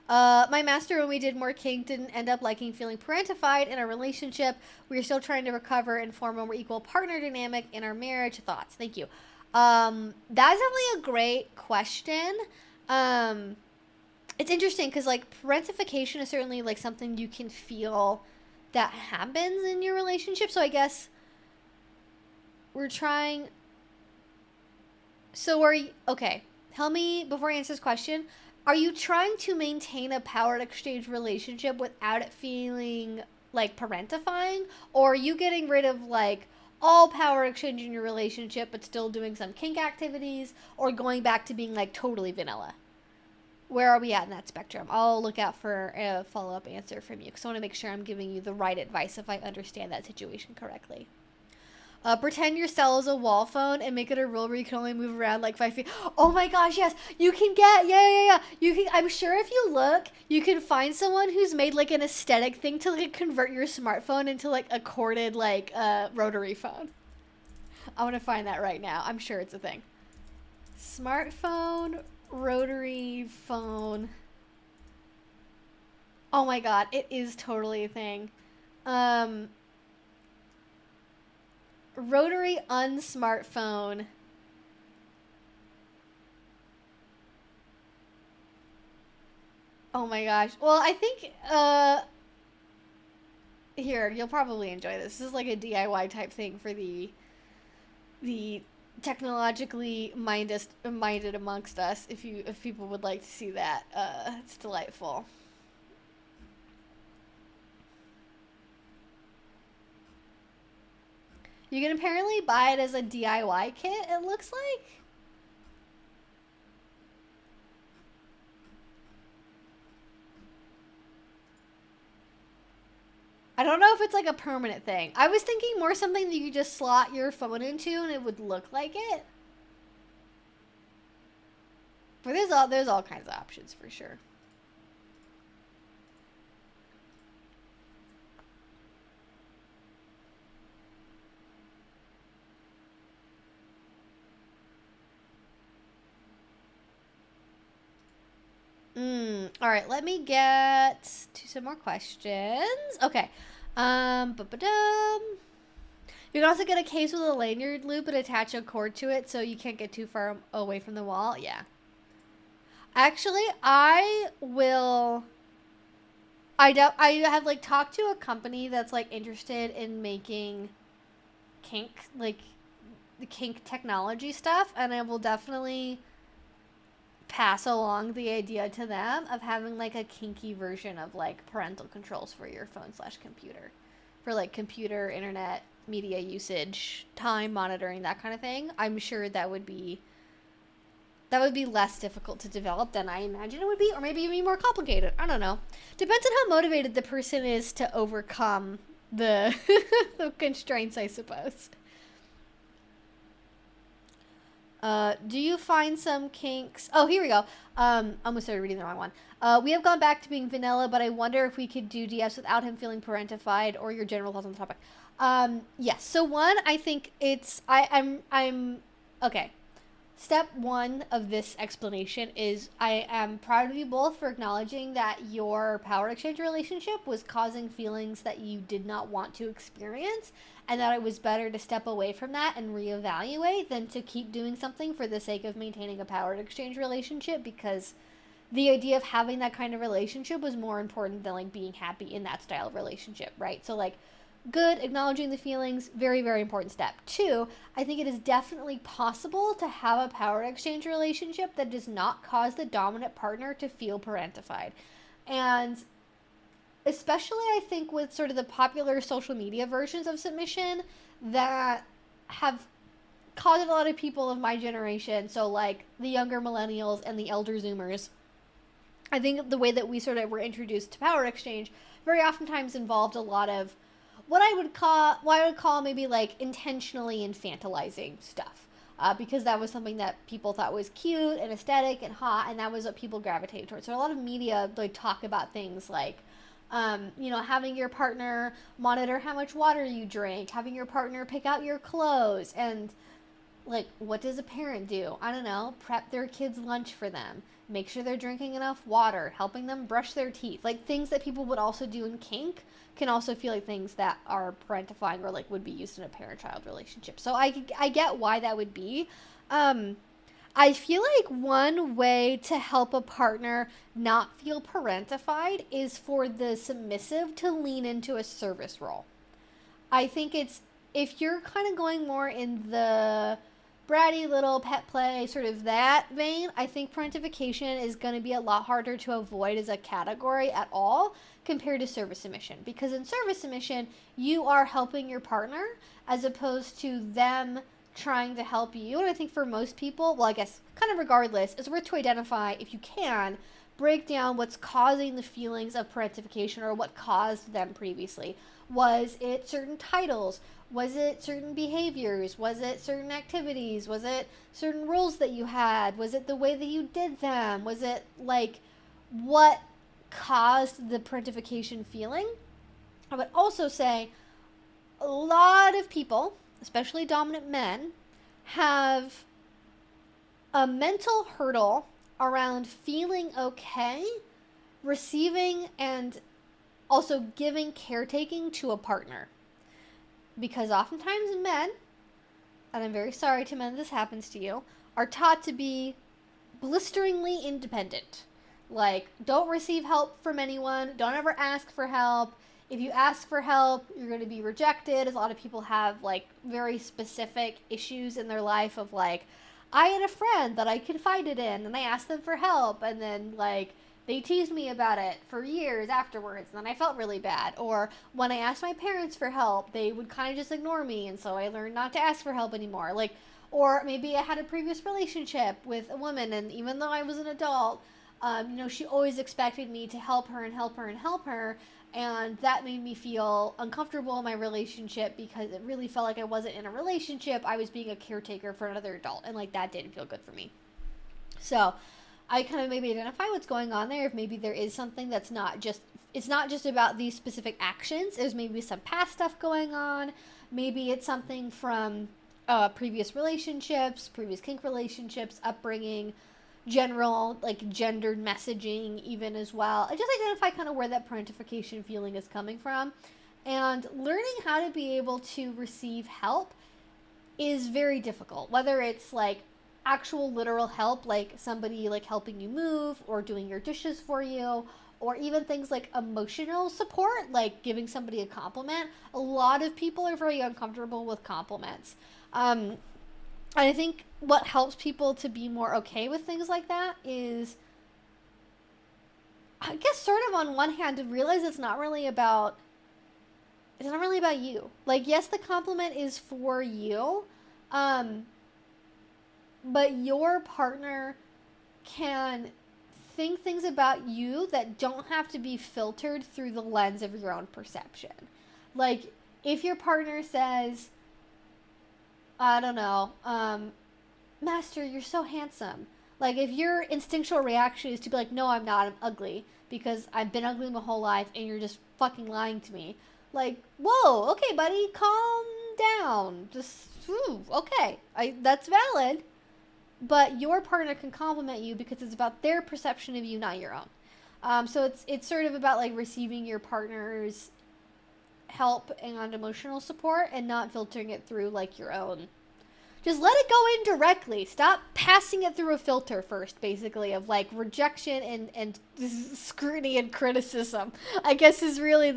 My master, when we did more Kink, didn't end up liking feeling parentified in our relationship. We are still trying to recover and form a more equal partner dynamic in our marriage. Thoughts? Thank you. That's definitely a great question. It's interesting because like parentification is certainly like something you can feel that happens in your relationship. So I guess we're trying. So are you, okay, tell me before I answer this question, are you trying to maintain a power exchange relationship without it feeling like parentifying? Or are you getting rid of like all power exchange in your relationship but still doing some kink activities, or going back to being like totally vanilla? Where are we at in that spectrum? I'll look out for a follow-up answer from you because I want to make sure I'm giving you the right advice if I understand that situation correctly. Pretend your cell is a wall phone and make it a rule where you can only move around like 5 feet. Oh my gosh, yes. You can get, yeah. You can, I'm sure if you look, you can find someone who's made like an aesthetic thing to like convert your smartphone into like a corded like rotary phone. I want to find that right now. I'm sure it's a thing. Smartphone, rotary phone. Oh my god, it is totally a thing. Rotary unsmartphone. Oh my gosh. Well, I think, here, you'll probably enjoy this. This is like a DIY type thing for the technologically minded amongst us. If people would like to see that, it's delightful. You can apparently buy it as a DIY kit, it looks like. I don't know if it's like a permanent thing. I was thinking more something that you could just slot your phone into and it would look like it. But there's all kinds of options for sure. All right, let me get to some more questions. Okay. Ba-ba-dum. You can also get a case with a lanyard loop and attach a cord to it so you can't get too far away from the wall. Yeah. Actually, I have like talked to a company that's like interested in making kink, like the kink technology stuff, and I will definitely pass along the idea to them of having like a kinky version of like parental controls for your phone/computer, for like computer, internet, media usage, time monitoring, that kind of thing. I'm sure that would be less difficult to develop than I imagine it would be, or maybe even more complicated. I don't know. Depends on how motivated the person is to overcome the the constraints, I suppose. Do you find some kinks? Oh, here we go. Almost started reading the wrong one. We have gone back to being vanilla, but I wonder if we could do DS without him feeling parentified, or your general thoughts on the topic. Yes. So one, I think I'm okay. Step one of this explanation is I am proud of you both for acknowledging that your power exchange relationship was causing feelings that you did not want to experience, and that it was better to step away from that and reevaluate than to keep doing something for the sake of maintaining a power exchange relationship, because the idea of having that kind of relationship was more important than like being happy in that style of relationship, right? So like, good, acknowledging the feelings, very, very important step. Two, I think it is definitely possible to have a power exchange relationship that does not cause the dominant partner to feel parentified. And especially I think with sort of the popular social media versions of submission that have caused a lot of people of my generation, so like the younger millennials and the elder zoomers, I think the way that we sort of were introduced to power exchange very oftentimes involved a lot of what I would call maybe like intentionally infantilizing stuff, because that was something that people thought was cute and aesthetic and hot, and that was what people gravitated towards. So a lot of media like talk about things like, having your partner monitor how much water you drink, having your partner pick out your clothes, and like, what does a parent do? I don't know, prep their kids' lunch for them, make sure they're drinking enough water, helping them brush their teeth. Like, things that people would also do in kink can also feel like things that are parentifying or like would be used in a parent-child relationship. So I get why that would be. I feel like one way to help a partner not feel parentified is for the submissive to lean into a service role. I think if you're kind of going more in the bratty little pet play, sort of that vein, I think parentification is going to be a lot harder to avoid as a category at all compared to service submission. Because in service submission, you are helping your partner as opposed to them trying to help you. And I think for most people, well, I guess kind of regardless, it's worth to identify, if you can, break down what's causing the feelings of parentification, or what caused them previously. Was it certain titles? Was it certain behaviors? Was it certain activities? Was it certain roles that you had? Was it the way that you did them? Was it like what caused the parentification feeling? I would also say a lot of people, especially dominant men, have a mental hurdle around feeling okay receiving and also giving caretaking to a partner. Because oftentimes men, and I'm very sorry to men this happens to you, are taught to be blisteringly independent. Like, don't receive help from anyone, don't ever ask for help. If you ask for help, you're going to be rejected. As a lot of people have, like, very specific issues in their life of, like, I had a friend that I confided in, and I asked them for help, and then, like, they teased me about it for years afterwards, and then I felt really bad. Or when I asked my parents for help, they would kind of just ignore me, and so I learned not to ask for help anymore. Like, or maybe I had a previous relationship with a woman, and even though I was an adult, she always expected me to help her and help her and help her. And that made me feel uncomfortable in my relationship because it really felt like I wasn't in a relationship. I was being a caretaker for another adult. And, like, that didn't feel good for me. So I kind of maybe identify what's going on there. If maybe there is something that's not just, it's not just about these specific actions. There's maybe some past stuff going on. Maybe it's something from previous relationships, previous kink relationships, upbringing, general, like, gendered messaging even as well. I just identify kind of where that parentification feeling is coming from. And learning how to be able to receive help is very difficult. Whether it's, like, actual literal help, like somebody, like, helping you move or doing your dishes for you, or even things like emotional support, like giving somebody a compliment. A lot of people are very uncomfortable with compliments. I think what helps people to be more okay with things like that is, I guess, sort of on one hand, to realize it's not really about you. Like, yes, the compliment is for you, but your partner can think things about you that don't have to be filtered through the lens of your own perception. Like, if your partner says, I don't know, Master, you're so handsome. Like, if your instinctual reaction is to be like, no, I'm not, I'm ugly, because I've been ugly my whole life, and you're just fucking lying to me. Like, whoa, okay, buddy, calm down. Just, okay, that's valid. But your partner can compliment you because it's about their perception of you, not your own. So it's sort of about, like, receiving your partner's help and emotional support and not filtering it through, like, your own. Just let it go in directly. Stop passing it through a filter first, basically, of, like, rejection and scrutiny and criticism, I guess, is really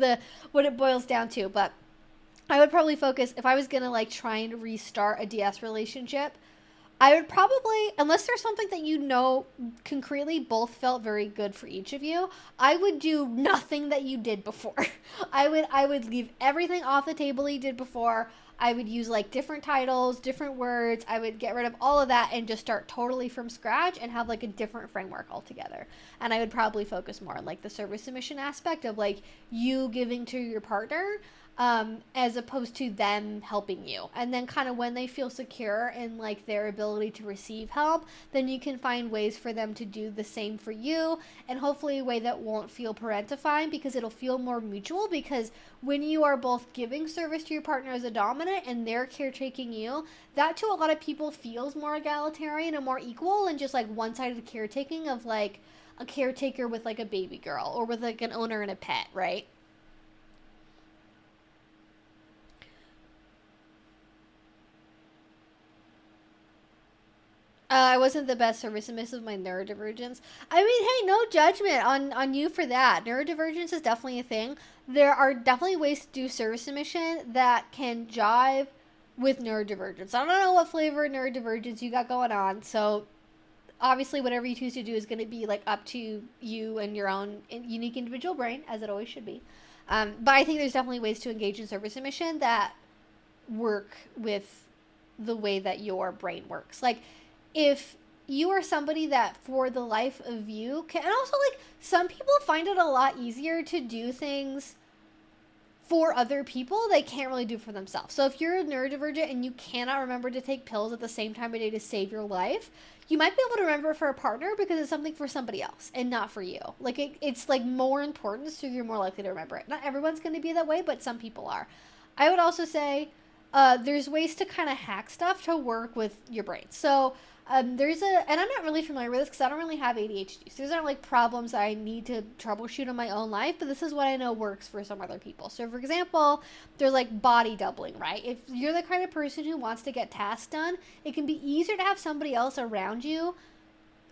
what it boils down to. But I would probably focus, if I was going to, like, try and restart a DS relationship, I would probably, unless there's something that you know concretely both felt very good for each of you, I would do nothing that you did before. I would leave everything off the table you did before. I would use, like, different titles, different words. I would get rid of all of that and just start totally from scratch and have, like, a different framework altogether. And I would probably focus more on, like, the service submission aspect of, like, you giving to your partner, as opposed to them helping you. And then kind of when they feel secure in, like, their ability to receive help, then you can find ways for them to do the same for you, and hopefully a way that won't feel parentifying, because it'll feel more mutual. Because when you are both giving service to your partner as a dominant and they're caretaking you, that to a lot of people feels more egalitarian and more equal than just, like, one-sided caretaking of, like, a caretaker with, like, a baby girl or with, like, an owner and a pet, right? I wasn't the best service submissive with my neurodivergence. I mean, hey, no judgment on you for that. Neurodivergence is definitely a thing. There are definitely ways to do service submission that can jive with neurodivergence. I don't know what flavor of neurodivergence you got going on, so obviously whatever you choose to do is going to be, like, up to you and your own unique individual brain, as it always should be. But I think there's definitely ways to engage in service submission that work with the way that your brain works. Like, if you are somebody that for the life of you can, and also like some people find it a lot easier to do things for other people they can't really do for themselves. So if you're neurodivergent and you cannot remember to take pills at the same time of day to save your life, you might be able to remember it for a partner because it's something for somebody else and not for you. Like it's like more important, so you're more likely to remember it. Not everyone's going to be that way, but some people are. I would also say there's ways to kind of hack stuff to work with your brain. So and I'm not really familiar with this because I don't really have ADHD. So these aren't like problems that I need to troubleshoot in my own life, but this is what I know works for some other people. So for example, there's like body doubling, right? If you're the kind of person who wants to get tasks done, it can be easier to have somebody else around you,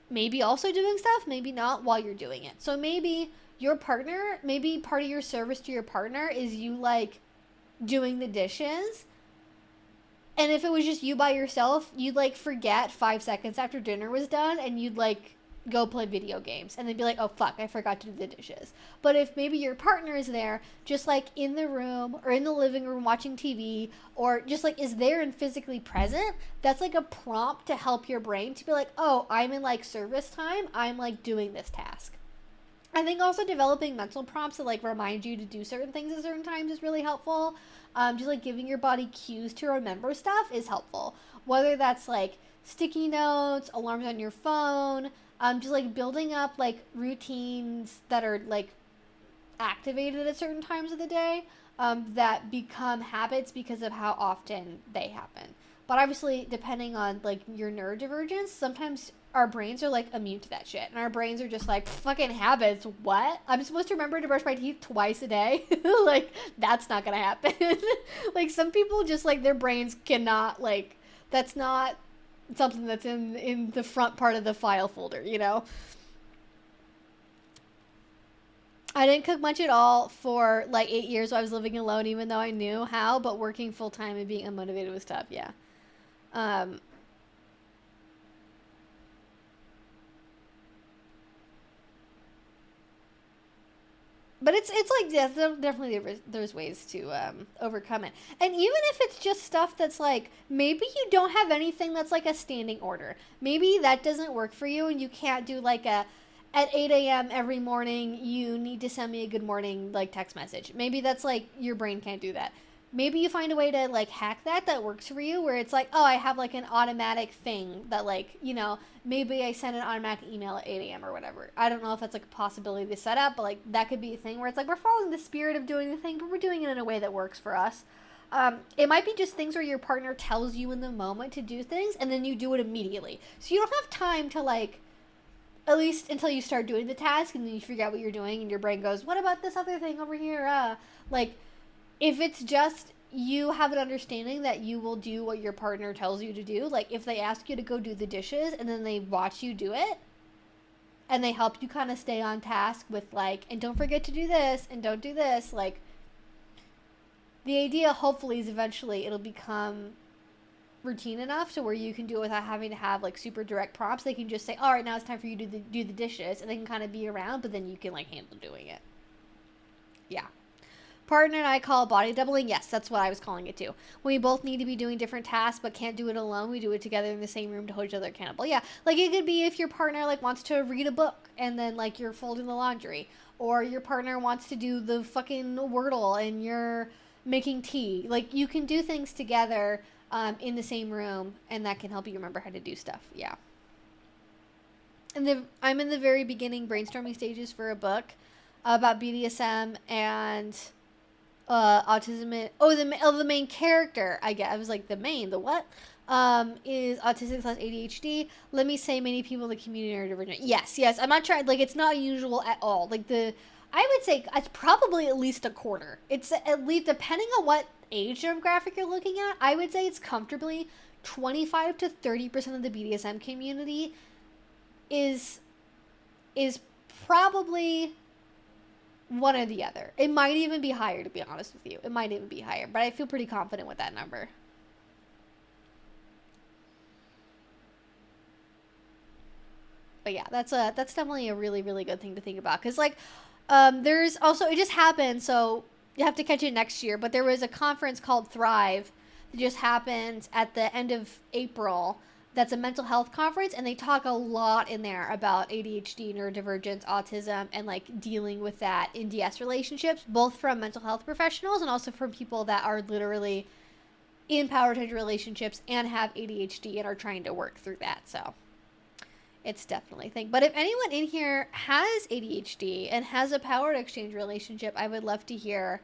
maybe also doing stuff, maybe not, while you're doing it. So maybe your partner, maybe part of your service to your partner is you like doing the dishes. And if it was just you by yourself, you'd like forget 5 seconds after dinner was done and you'd like go play video games and then be like, oh fuck, I forgot to do the dishes. But if maybe your partner is there, just like in the room or in the living room watching TV, or just like is there and physically present, that's like a prompt to help your brain to be like, oh, I'm in like service time, I'm like doing this task. I think also developing mental prompts to like remind you to do certain things at certain times is really helpful. Just like giving your body cues to remember stuff is helpful. Whether that's like sticky notes, alarms on your phone, just like building up like routines that are like activated at certain times of the day that become habits because of how often they happen. But obviously, depending on like your neurodivergence, sometimes our brains are like immune to that shit. And our brains are just like, fucking habits, what? I'm supposed to remember to brush my teeth twice a day? Like, that's not gonna happen. Like, some people just like their brains cannot, like, that's not something that's in the front part of the file folder, you know? I didn't cook much at all for like 8 years while I was living alone, even though I knew how, but working full time and being unmotivated was tough, yeah. But it's like definitely there's ways to overcome it. And even if it's just stuff that's like, maybe you don't have anything that's like a standing order. Maybe that doesn't work for you and you can't do like a, at 8 a.m. every morning, you need to send me a good morning like text message. Maybe that's like, your brain can't do that. Maybe you find a way to like hack that works for you, where it's like, oh, I have like an automatic thing that like, you know, maybe I send an automatic email at 8 a.m. or whatever. I don't know if that's like a possibility to set up, but like that could be a thing where it's like we're following the spirit of doing the thing, but we're doing it in a way that works for us. It might be just things where your partner tells you in the moment to do things and then you do it immediately. So you don't have time to like, at least until you start doing the task and then you figure out what you're doing and your brain goes, what about this other thing over here? Like, if it's just you have an understanding that you will do what your partner tells you to do, like if they ask you to go do the dishes and then they watch you do it and they help you kind of stay on task with like, and don't forget to do this and don't do this, like the idea hopefully is eventually it'll become routine enough to where you can do it without having to have like super direct prompts. They can just say, all right, now it's time for you to do the dishes, and they can kind of be around, but then you can like handle doing it. Yeah. Partner and I call body doubling. Yes, that's what I was calling it too. When we both need to be doing different tasks but can't do it alone, we do it together in the same room to hold each other accountable. Yeah, like it could be if your partner like wants to read a book and then like you're folding the laundry, or your partner wants to do the fucking Wordle and you're making tea. Like you can do things together in the same room, and that can help you remember how to do stuff. Yeah. And I'm in the very beginning brainstorming stages for a book about BDSM and autism. The main character, I guess. I was like, the what? Is autistic / ADHD. Let me say many people in the community are divergent. Yes. I'm not trying, like, it's not unusual at all. Like, I would say it's probably at least a quarter. It's at least, depending on what age demographic you're looking at, I would say it's comfortably 25 to 30% of the BDSM community is probably one or the other. It might even be higher, to be honest with you. It might even be higher, but I feel pretty confident with that number. But yeah, that's definitely a really, really good thing to think about. Because, like, there's also, it just happened, so you have to catch it next year, but there was a conference called Thrive that just happened at the end of April that's a mental health conference, and they talk a lot in there about ADHD, neurodivergence, autism, and like dealing with that in DS relationships, both from mental health professionals and also from people that are literally in power change relationships and have ADHD and are trying to work through that. So it's definitely a thing. But if anyone in here has ADHD and has a power exchange relationship, I would love to hear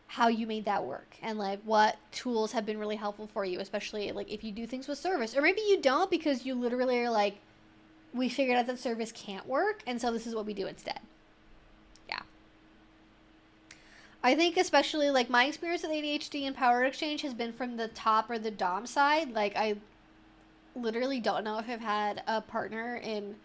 how you made that work and like what tools have been really helpful for you, especially like if you do things with service, or maybe you don't because you literally are like, we figured out that service can't work, and so this is what we do instead. Yeah. I think especially like my experience with ADHD and power exchange has been from the top or the dom side. Like I literally don't know if I've had a partner in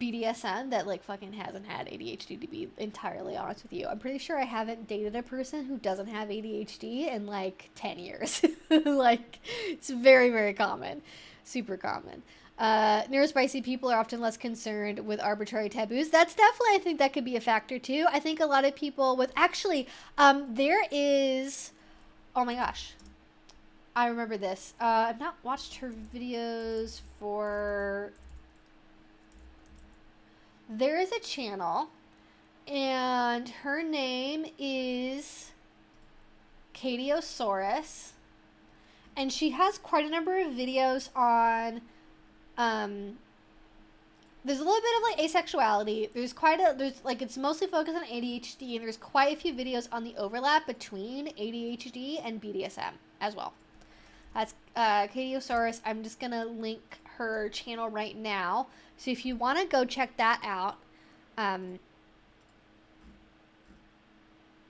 BDSM that like fucking hasn't had ADHD, to be entirely honest with you. I'm pretty sure I haven't dated a person who doesn't have ADHD in like 10 years. Like it's very, very common. Super common. Neurospicy people are often less concerned with arbitrary taboos. That's definitely, I think that could be a factor too. I think a lot of people with actually, there is, oh my gosh, I remember this. I've not watched her videos for, there is a channel, and her name is Katiosaurus, and she has quite a number of videos on, there's a little bit of like asexuality. There's like, it's mostly focused on ADHD, and there's quite a few videos on the overlap between ADHD and BDSM as well. That's Katiosaurus. I'm just gonna link her channel right now. So if you want to go check that out,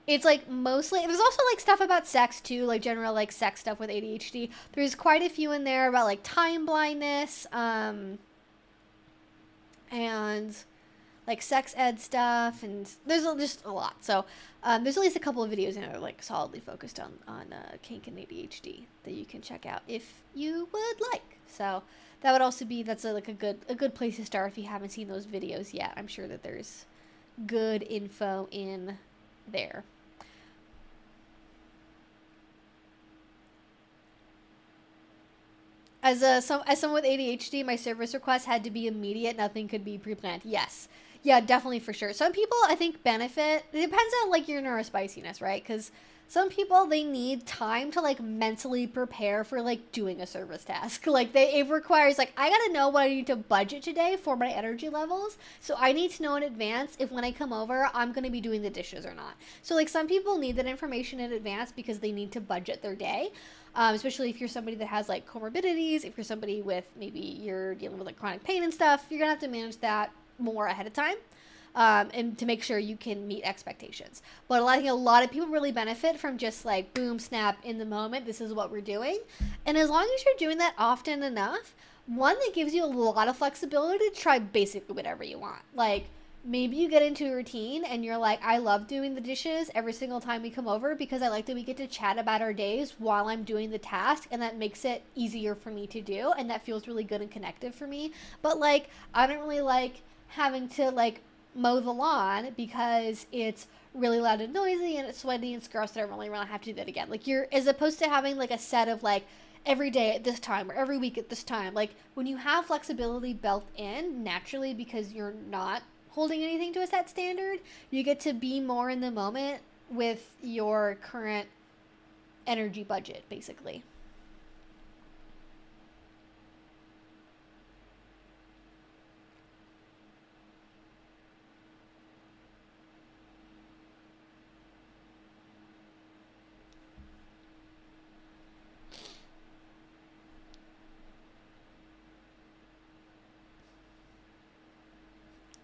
it's like mostly, there's also like stuff about sex too, like general like sex stuff with ADHD. There's quite a few in there about like time blindness, and like sex ed stuff, and there's just a lot. So there's at least a couple of videos in there like solidly focused on kink and ADHD that you can check out if you would like. So that would also be, that's like a good place to start if you haven't seen those videos yet. I'm sure that there's good info in there. As someone with ADHD, my service request had to be immediate. Nothing could be pre-planned. Yes. Yeah, definitely, for sure. Some people, I think, benefit. It depends on like your neurospiciness, right? Because some people, they need time to like mentally prepare for like doing a service task. Like it requires like, I gotta know what I need to budget today for my energy levels. So I need to know in advance if when I come over, I'm gonna be doing the dishes or not. So like some people need that information in advance because they need to budget their day. Especially if you're somebody that has like comorbidities, if you're somebody with, maybe you're dealing with like chronic pain and stuff, you're gonna have to manage that more ahead of time. And to make sure you can meet expectations. But I think a lot of people really benefit from just like, boom, snap, in the moment, this is what we're doing. And as long as you're doing that often enough, one, that gives you a lot of flexibility to try basically whatever you want. Like, maybe you get into a routine and you're like, I love doing the dishes every single time we come over because I like that we get to chat about our days while I'm doing the task, and that makes it easier for me to do, and that feels really good and connective for me. But like, I don't really like having to like mow the lawn because it's really loud and noisy and it's sweaty and it's gross, and I don't really want to have to do that again. Like, you're, as opposed to having like a set of like every day at this time or every week at this time, like when you have flexibility built in naturally because you're not holding anything to a set standard, you get to be more in the moment with your current energy budget, basically.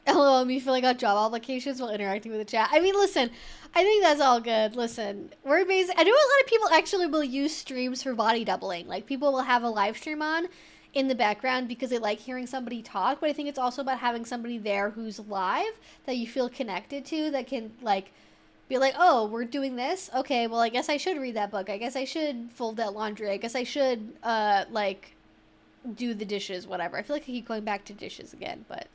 LOL, me filling out job applications while interacting with the chat. I mean, listen, I think that's all good. Listen, we're basic. I know a lot of people actually will use streams for body doubling. Like, people will have a live stream on in the background because they like hearing somebody talk, but I think it's also about having somebody there who's live that you feel connected to, that can, like, be like, oh, we're doing this? Okay, well, I guess I should read that book. I guess I should fold that laundry. I guess I should, like, do the dishes, whatever. I feel like I keep going back to dishes again, but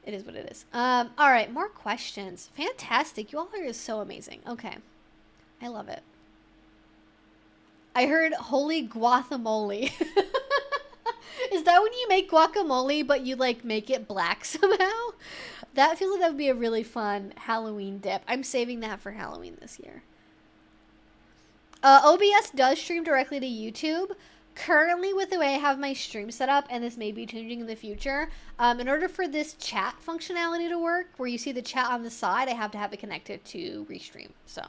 it is what it is. All right, more questions. Fantastic. You all are so amazing. Okay. I love it. I heard holy guacamole. Is that when you make guacamole, but you like make it black somehow? That feels like that would be a really fun Halloween dip. I'm saving that for Halloween this year. OBS does stream directly to YouTube. Currently, with the way I have my stream set up, and this may be changing in the future, in order for this chat functionality to work, where you see the chat on the side, I have to have it connected to Restream. So,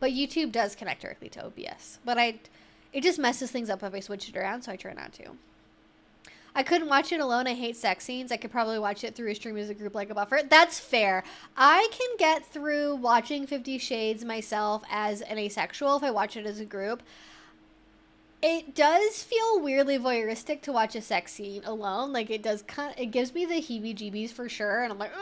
but YouTube does connect directly to OBS. But it just messes things up if I switch it around, so I try not to. I couldn't watch it alone. I hate sex scenes. I could probably watch it through a stream as a group like a buffer. That's fair. I can get through watching 50 Shades myself as an asexual if I watch it as a group. It does feel weirdly voyeuristic to watch a sex scene alone. Like, it does it gives me the heebie-jeebies for sure. And I'm like,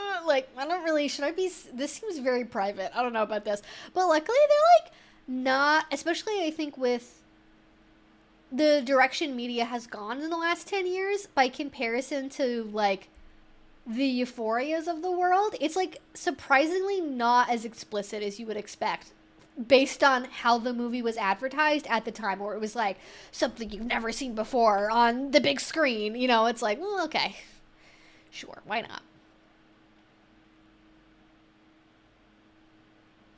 I don't really, this seems very private. I don't know about this. But luckily, they're, like, not, especially I think with the direction media has gone in the last 10 years by comparison to, like, the Euphorias of the world. It's, like, surprisingly not as explicit as you would expect, based on how the movie was advertised at the time, where it was like something you've never seen before on the big screen. You know, it's like, well, okay, sure, why not?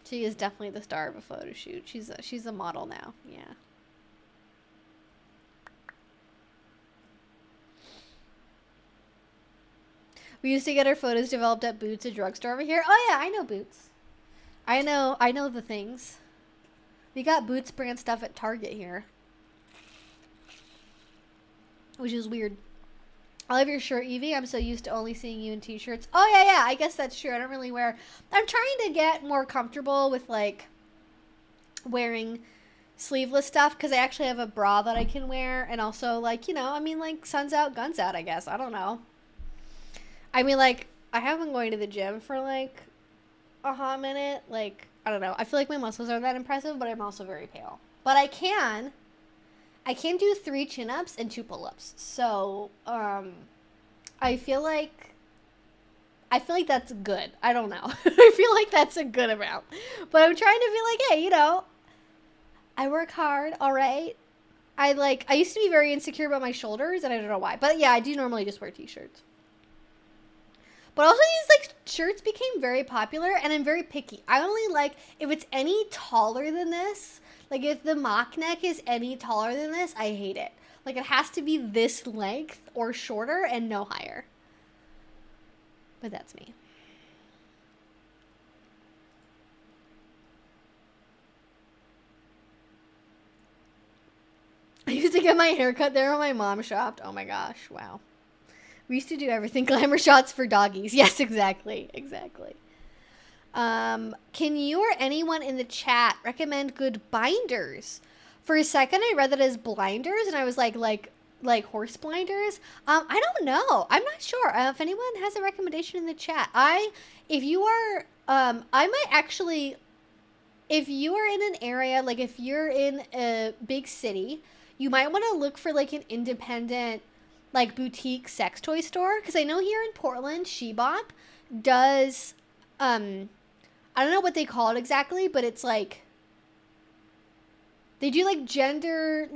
She is definitely the star of a photo shoot. She's a model now. Yeah. We used to get our photos developed at Boots, a drugstore over here. Oh yeah, I know Boots. I know the things. We got Boots brand stuff at Target here, which is weird. I love your shirt, Evie. I'm so used to only seeing you in t-shirts. Oh, yeah, I guess that's true. I don't really wear... I'm trying to get more comfortable with, like, wearing sleeveless stuff, because I actually have a bra that I can wear, and also, like, you know, I mean, like, sun's out, guns out, I guess. I don't know. I mean, like, I haven't been going to the gym for, like, a hot minute. Like, I don't know. I feel like my muscles aren't that impressive, but I'm also very pale. But I can do 3 chin-ups and 2 pull-ups. So, I feel like that's good. I don't know. I feel like that's a good amount. But I'm trying to be like, hey, you know, I work hard, all right? I used to be very insecure about my shoulders, and I don't know why. But yeah, I do normally just wear t-shirts. But also these, like, shirts became very popular, and I'm very picky. I only like, if it's any taller than this, like, if the mock neck is any taller than this, I hate it. Like, it has to be this length or shorter and no higher. But that's me. I used to get my hair cut there when my mom shopped. Oh my gosh, wow. We used to do everything. Glamour shots for doggies. Yes, exactly. Exactly. Can you or anyone in the chat recommend good binders? For a second, I read that as blinders, and I was like horse blinders. I don't know. I'm not sure. If anyone has a recommendation in the chat, if you are, I might actually, if you are in an area, like if you're in a big city, you might want to look for like an independent, like boutique sex toy store, because I know here in Portland, Shebop does, I don't know what they call it exactly, but it's like, they do like gender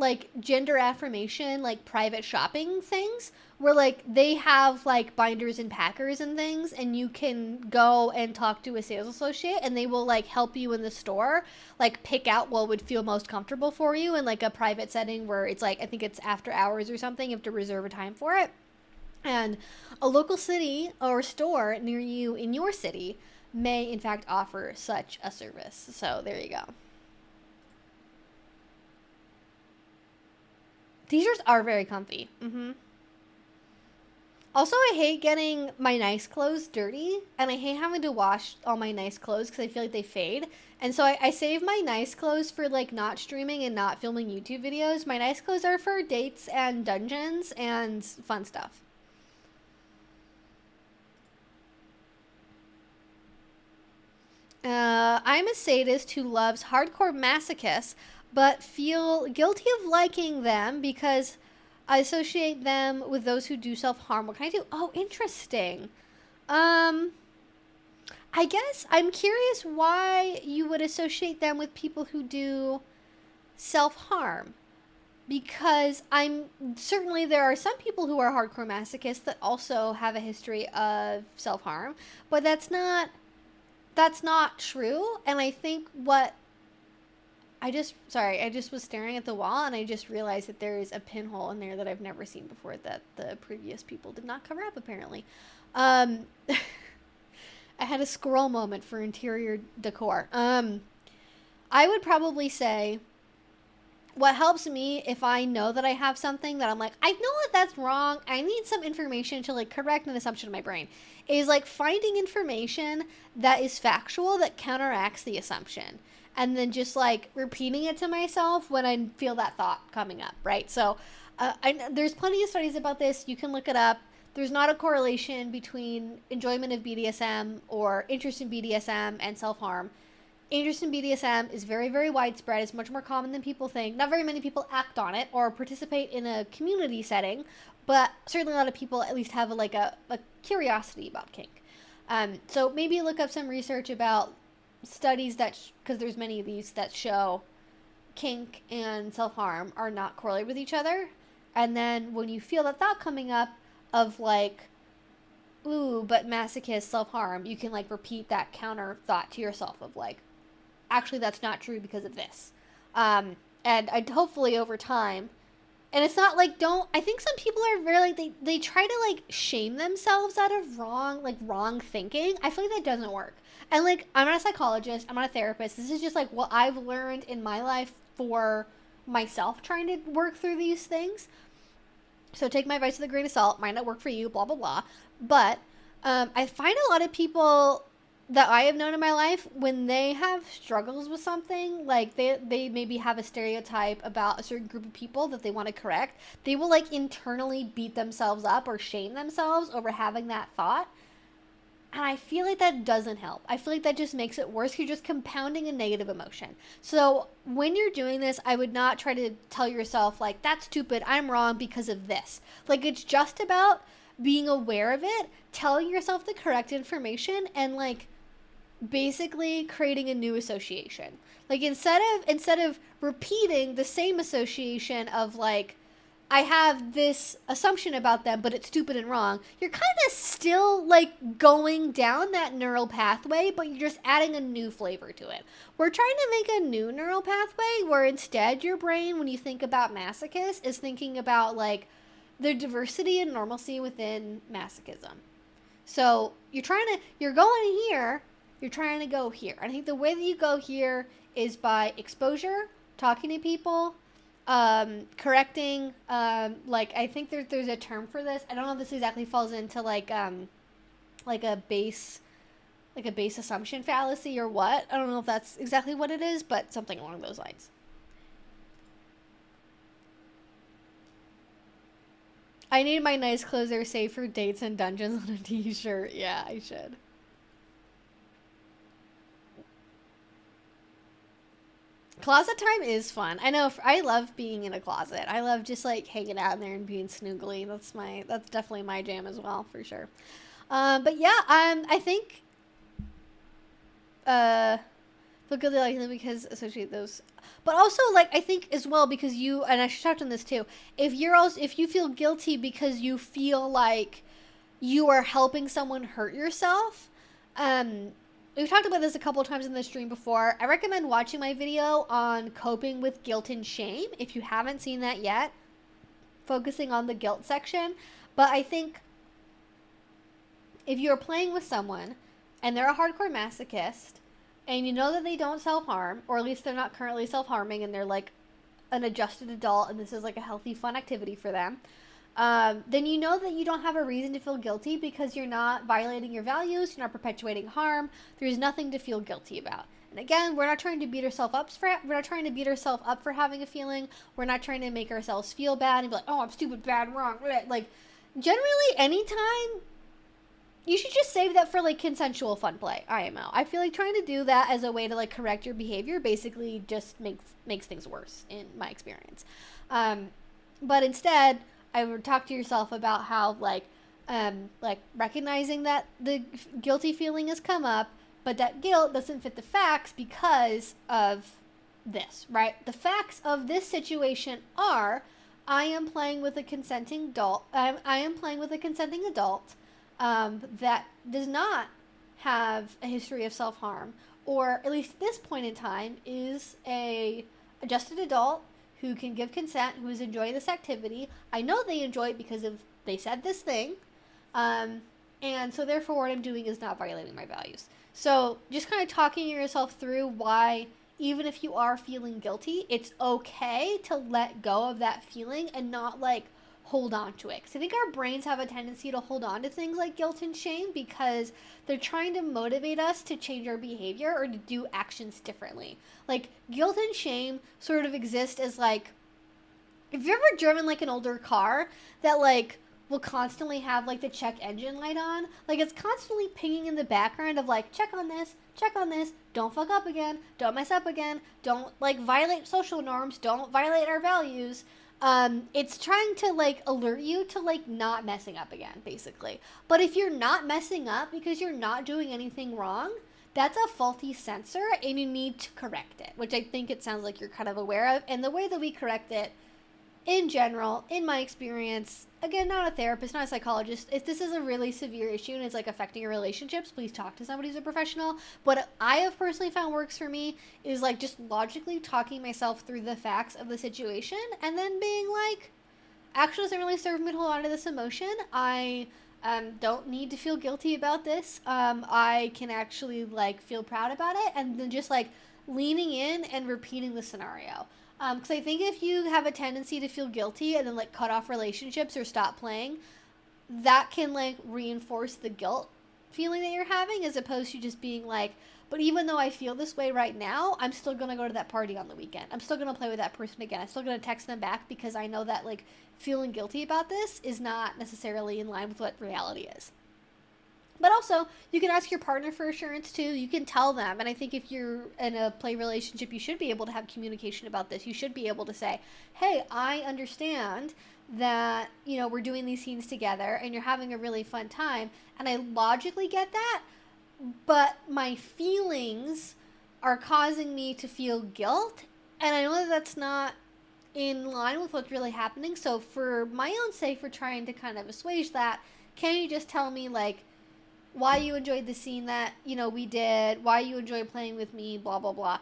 affirmation, like private shopping things, where like they have like binders and packers and things, and you can go and talk to a sales associate, and they will like help you in the store, like pick out what would feel most comfortable for you in like a private setting where it's like, I think it's after hours or something, you have to reserve a time for it. And a local city or store near you in your city may in fact offer such a service. So there you go. T-shirts are very comfy. Also, I hate getting my nice clothes dirty, and I hate having to wash all my nice clothes because I feel like they fade. And so I save my nice clothes for like not streaming and not filming YouTube videos. My nice clothes are for dates and dungeons and fun stuff. I'm a sadist who loves hardcore masochists, but feel guilty of liking them because I associate them with those who do self-harm. What can I do? Oh, interesting. I guess I'm curious why you would associate them with people who do self-harm. because certainly there are some people who are hardcore masochists that also have a history of self-harm, but that's not true. And I think I just was staring at the wall and I just realized that there is a pinhole in there that I've never seen before that the previous people did not cover up, apparently. I had a squirrel moment for interior decor. I would probably say what helps me if I know that I have something that I'm like, I know that that's wrong, I need some information to like correct an assumption in my brain, is like finding information that is factual that counteracts the assumption. And then just like repeating it to myself when I feel that thought coming up, right? So there's plenty of studies about this. You can look it up. There's not a correlation between enjoyment of BDSM or interest in BDSM and self-harm. Interest in BDSM is very, very widespread. It's much more common than people think. Not very many people act on it or participate in a community setting, but certainly a lot of people at least have a curiosity about kink. So maybe look up some research about studies that, because there's many of these that show kink and self-harm are not correlated with each other. And then when you feel that thought coming up of like, ooh, but masochist self-harm, you can like repeat that counter thought to yourself of like, actually that's not true because of this. And I hopefully over time, and it's not like, I think some people are very like, they try to like shame themselves out of wrong thinking. I feel like that doesn't work. And like, I'm not a psychologist, I'm not a therapist. This is just like what I've learned in my life for myself trying to work through these things. So take my advice with a grain of salt. Might not work for you, blah, blah, blah. But I find a lot of people that I have known in my life, when they have struggles with something, like they maybe have a stereotype about a certain group of people that they want to correct, they will like internally beat themselves up or shame themselves over having that thought. And I feel like that doesn't help. I feel like that just makes it worse. You're just compounding a negative emotion. So when you're doing this, I would not try to tell yourself like, that's stupid, I'm wrong because of this. Like, it's just about being aware of it, telling yourself the correct information, and like basically creating a new association. Like instead of repeating the same association of like, I have this assumption about them, but it's stupid and wrong, you're kind of still like going down that neural pathway, but you're just adding a new flavor to it. We're trying to make a new neural pathway where instead your brain, when you think about masochist, is thinking about like the diversity and normalcy within masochism. So you're going here, you're trying to go here. And I think the way that you go here is by exposure, talking to people, correcting, like I think there's a term for this. I don't know if this exactly falls into like a base assumption fallacy or what. I don't know if that's exactly what it is, but something along those lines. I need my nice clothes are safe for dates and dungeons on a t-shirt. Yeah, I should. Closet time is fun. I know. I love being in a closet. I love just like hanging out in there and being snoogly. That's definitely my jam as well, for sure. But yeah, I think feel good like them because associate those. But also like I think as well because you, and I should touch on this too. If you feel guilty because you feel like you are helping someone hurt yourself, we've talked about this a couple of times in the stream before. I recommend watching my video on coping with guilt and shame if you haven't seen that yet, focusing on the guilt section. But I think if you're playing with someone and they're a hardcore masochist and you know that they don't self-harm, or at least they're not currently self-harming and they're like an adjusted adult and this is like a healthy, fun activity for them, then you know that you don't have a reason to feel guilty because you're not violating your values, you're not perpetuating harm, there's nothing to feel guilty about. And again, we're not trying to beat ourselves up for having a feeling. We're not trying to make ourselves feel bad and be like, oh, I'm stupid, bad, wrong. Like, generally, anytime, you should just save that for, like, consensual fun play, IMO. I feel like trying to do that as a way to, like, correct your behavior basically just makes things worse, in my experience. But instead, I would talk to yourself about how, like, recognizing that the guilty feeling has come up, but that guilt doesn't fit the facts because of this, right? The facts of this situation are I am playing with a consenting adult. I am playing with a consenting adult that does not have a history of self-harm, or at least at this point in time is a adjusted adult who can give consent, who is enjoying this activity. I know they enjoy it because of they said this thing, and so therefore what I'm doing is not violating my values. So just kind of talking yourself through why, even if you are feeling guilty, it's okay to let go of that feeling and not like hold on to it. Because I think our brains have a tendency to hold on to things like guilt and shame because they're trying to motivate us to change our behavior or to do actions differently. Like guilt and shame sort of exist as like, if you've ever driven like an older car that like will constantly have like the check engine light on, like it's constantly pinging in the background of like, check on this, don't fuck up again, don't mess up again, don't like violate social norms, don't violate our values. It's trying to like alert you to like not messing up again, basically. But if you're not messing up because you're not doing anything wrong, that's a faulty sensor and you need to correct it, which I think it sounds like you're kind of aware of. And the way that we correct it in general, in my experience, again, not a therapist, not a psychologist, if this is a really severe issue and it's like affecting your relationships, please talk to somebody who's a professional. What I have personally found works for me is like just logically talking myself through the facts of the situation and then being like, actually doesn't really serve me to hold on to this emotion. I don't need to feel guilty about this. I can actually like feel proud about it, and then just like leaning in and repeating the scenario. Because I think if you have a tendency to feel guilty and then like cut off relationships or stop playing, that can like reinforce the guilt feeling that you're having, as opposed to just being like, but even though I feel this way right now, I'm still going to go to that party on the weekend. I'm still going to play with that person again. I'm still going to text them back because I know that like feeling guilty about this is not necessarily in line with what reality is. But also, you can ask your partner for assurance too. You can tell them. And I think if you're in a play relationship, you should be able to have communication about this. You should be able to say, hey, I understand that, you know, we're doing these scenes together and you're having a really fun time. And I logically get that. But my feelings are causing me to feel guilt. And I know that that's not in line with what's really happening. So for my own sake, for trying to kind of assuage that, can you just tell me, like, why you enjoyed the scene that, you know, we did, why you enjoy playing with me, blah, blah, blah.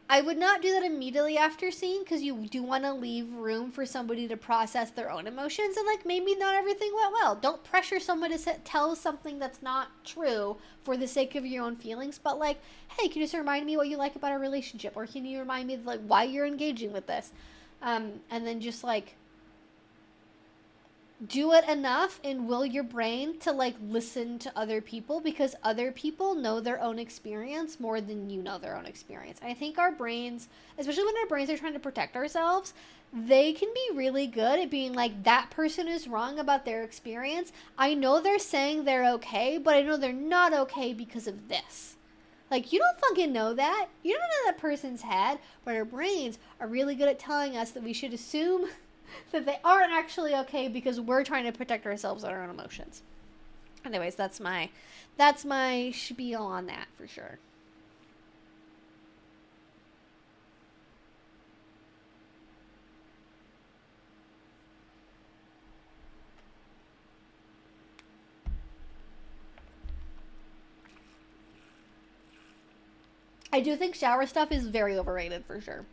I would not do that immediately after scene because you do want to leave room for somebody to process their own emotions, and like maybe not everything went well. Don't pressure someone to tell something that's not true for the sake of your own feelings, but like, hey, can you just remind me what you like about our relationship, or can you remind me like why you're engaging with this, and then just like do it enough and will your brain to like listen to other people, because other people know their own experience more than you know their own experience. And I think our brains, especially when our brains are trying to protect ourselves, they can be really good at being like, that person is wrong about their experience. I know they're saying they're okay, but I know they're not okay because of this. Like, you don't fucking know that. You don't know that person's head, but our brains are really good at telling us that we should assume that they aren't actually okay because we're trying to protect ourselves and our own emotions. Anyways, that's my spiel on that for sure. I do think shower stuff is very overrated for sure.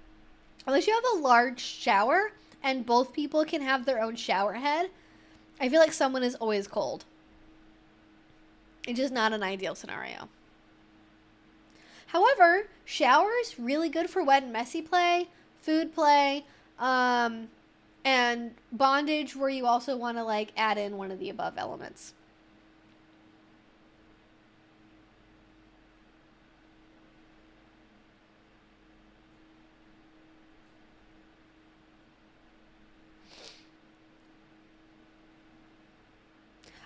Unless you have a large shower and both people can have their own shower head, I feel like someone is always cold. It's just not an ideal scenario. However, showers really good for wet and messy play, food play, and bondage where you also want to like add in one of the above elements.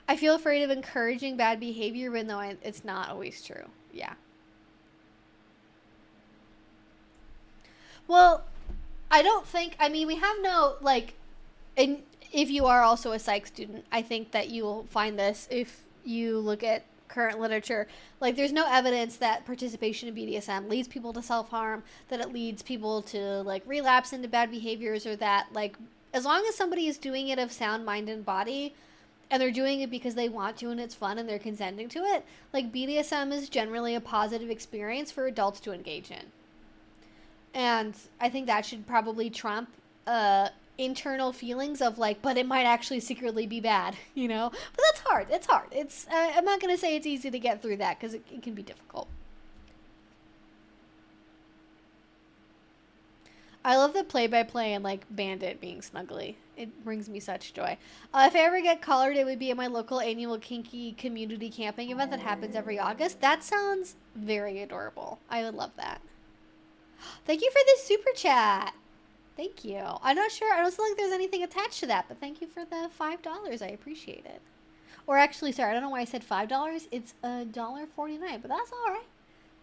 I feel afraid of encouraging bad behavior, even though it's not always true. Yeah. Well, I don't think, I mean, we have no, like, and if you are also a psych student, I think that you will find this if you look at current literature. Like, there's no evidence that participation in BDSM leads people to self-harm, that it leads people to, like, relapse into bad behaviors, or that, like, as long as somebody is doing it of sound mind and body, and they're doing it because they want to and it's fun and they're consenting to it, like, BDSM is generally a positive experience for adults to engage in. And I think that should probably trump internal feelings of, like, but it might actually secretly be bad, you know? But that's hard. It's hard. It's I'm not going to say it's easy to get through that, because it can be difficult. I love the play-by-play and, like, Bandit being snuggly. It brings me such joy. If I ever get collared, it would be at my local annual kinky community camping event that happens every August. That sounds very adorable. I would love that. Thank you for this super chat. Thank you. I'm not sure. I don't feel like there's anything attached to that, but thank you for the $5. I appreciate it. Or actually, sorry, I don't know why I said $5. It's $1.49, but that's all right.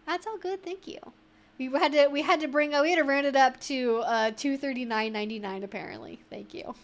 That's all good. Thank you. We had to round it up to $239.99 apparently. Thank you.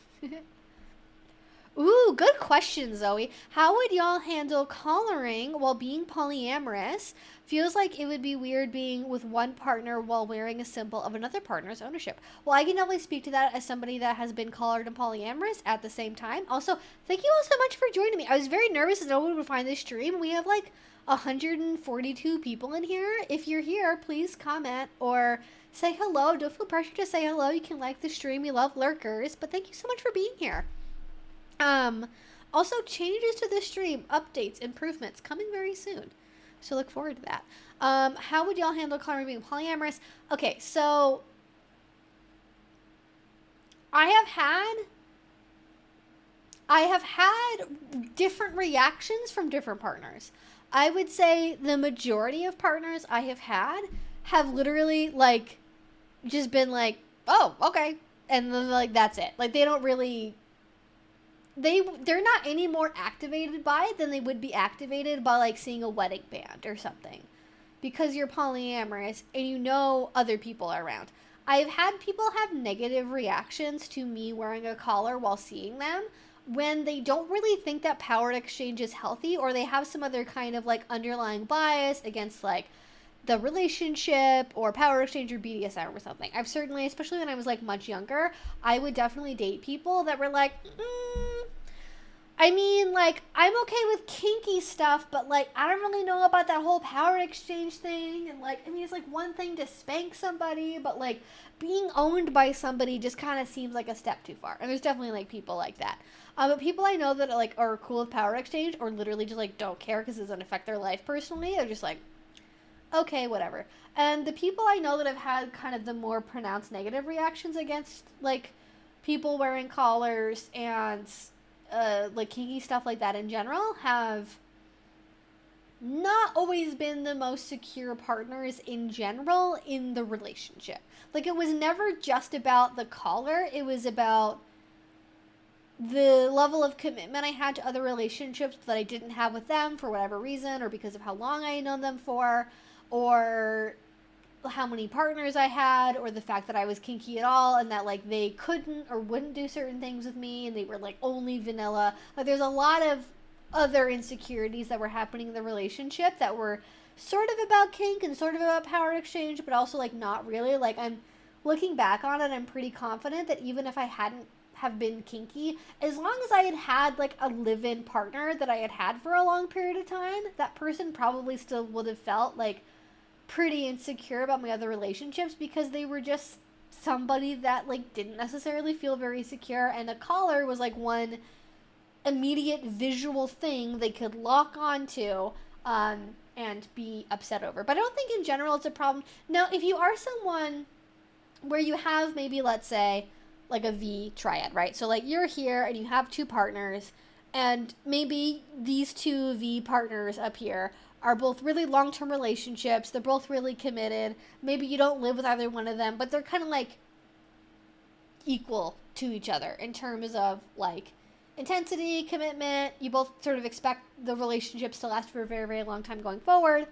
Ooh, good question, Zoe. How would y'all handle collaring while being polyamorous? Feels like it would be weird being with one partner while wearing a symbol of another partner's ownership. Well, I can definitely speak to that as somebody that has been collared and polyamorous at the same time. Also, thank you all so much for joining me. I was very nervous that no one would find this stream. We have like 142 people in here. If you're here, please comment or say hello. Don't feel pressure to say hello. You can like the stream. We love lurkers, but thank you so much for being here. Also, changes to the stream, updates, improvements coming very soon. So look forward to that. How would y'all handle collaring being polyamorous? Okay, so I have had different reactions from different partners. I would say the majority of partners I have had have literally, like, just been like, oh, okay. And then, like, that's it. Like, they don't really... They're not any more activated by it than they would be activated by, like, seeing a wedding band or something. Because you're polyamorous and you know other people are around. I've had people have negative reactions to me wearing a collar while seeing them when they don't really think that power exchange is healthy, or they have some other kind of, like, underlying bias against, like, the relationship or power exchange or BDSM or something. I've certainly, especially when I was, like, much younger, I would definitely date people that were like, I mean, like, I'm okay with kinky stuff, but, like, I don't really know about that whole power exchange thing. And, like, I mean, it's, like, one thing to spank somebody, but, like, being owned by somebody just kind of seems like a step too far. And there's definitely, like, people like that. But people I know that, like, are cool with power exchange or literally just, like, don't care because it doesn't affect their life personally, they're just like, okay, whatever. And the people I know that have had kind of the more pronounced negative reactions against, like, people wearing collars and, like, kinky stuff like that in general have not always been the most secure partners in general in the relationship. Like, it was never just about the collar. It was about the level of commitment I had to other relationships that I didn't have with them for whatever reason, or because of how long I had known them for, or how many partners I had, or the fact that I was kinky at all and that, like, they couldn't or wouldn't do certain things with me and they were, like, only vanilla. Like, there's a lot of other insecurities that were happening in the relationship that were sort of about kink and sort of about power exchange, but also, like, not really. Like, I'm looking back on it, I'm pretty confident that even if I hadn't have been kinky, as long as I had had, like, a live-in partner that I had had for a long period of time, that person probably still would have felt, like, pretty insecure about my other relationships because they were just somebody that, like, didn't necessarily feel very secure, and a collar was, like, one immediate visual thing they could lock onto and be upset over. But I don't think in general it's a problem. Now, if you are someone where you have maybe, let's say, like a V triad, right? So, like, you're here and you have two partners, and maybe these two V partners up here are both really long-term relationships. They're both really committed. Maybe you don't live with either one of them, but they're kind of, like, equal to each other in terms of, like, intensity, commitment. You both sort of expect the relationships to last for a very, very long time going forward.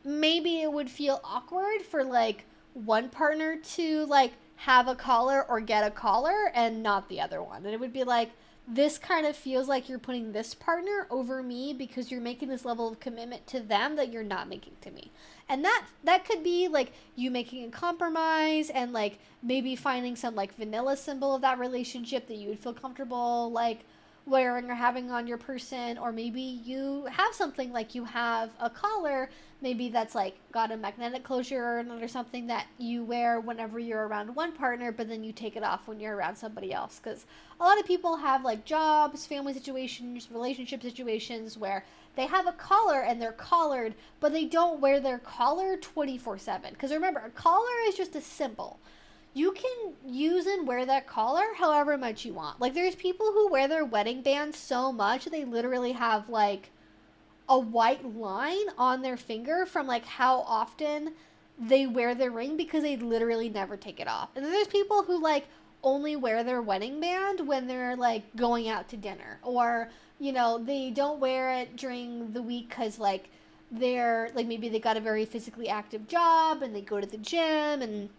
Maybe it would feel awkward for, like, one partner to, like, have a collar or get a collar and not the other one. And it would be like, this kind of feels like you're putting this partner over me because you're making this level of commitment to them that you're not making to me. And that could be like you making a compromise and like maybe finding some like vanilla symbol of that relationship that you would feel comfortable like wearing or having on your person. Or maybe you have something like you have a collar, maybe that's like got a magnetic closure or something that you wear whenever you're around one partner, but then you take it off when you're around somebody else. Because a lot of people have like jobs, family situations, relationship situations where they have a collar and they're collared, but they don't wear their collar 24/7. Because remember, a collar is just a symbol. You can use and wear that collar however much you want. Like, there's people who wear their wedding band so much they literally have like a white line on their finger from like how often they wear their ring because they literally never take it off. And then there's people who like only wear their wedding band when they're like going out to dinner, or they don't wear it during the week because like they're like maybe they got a very physically active job and they go to the gym and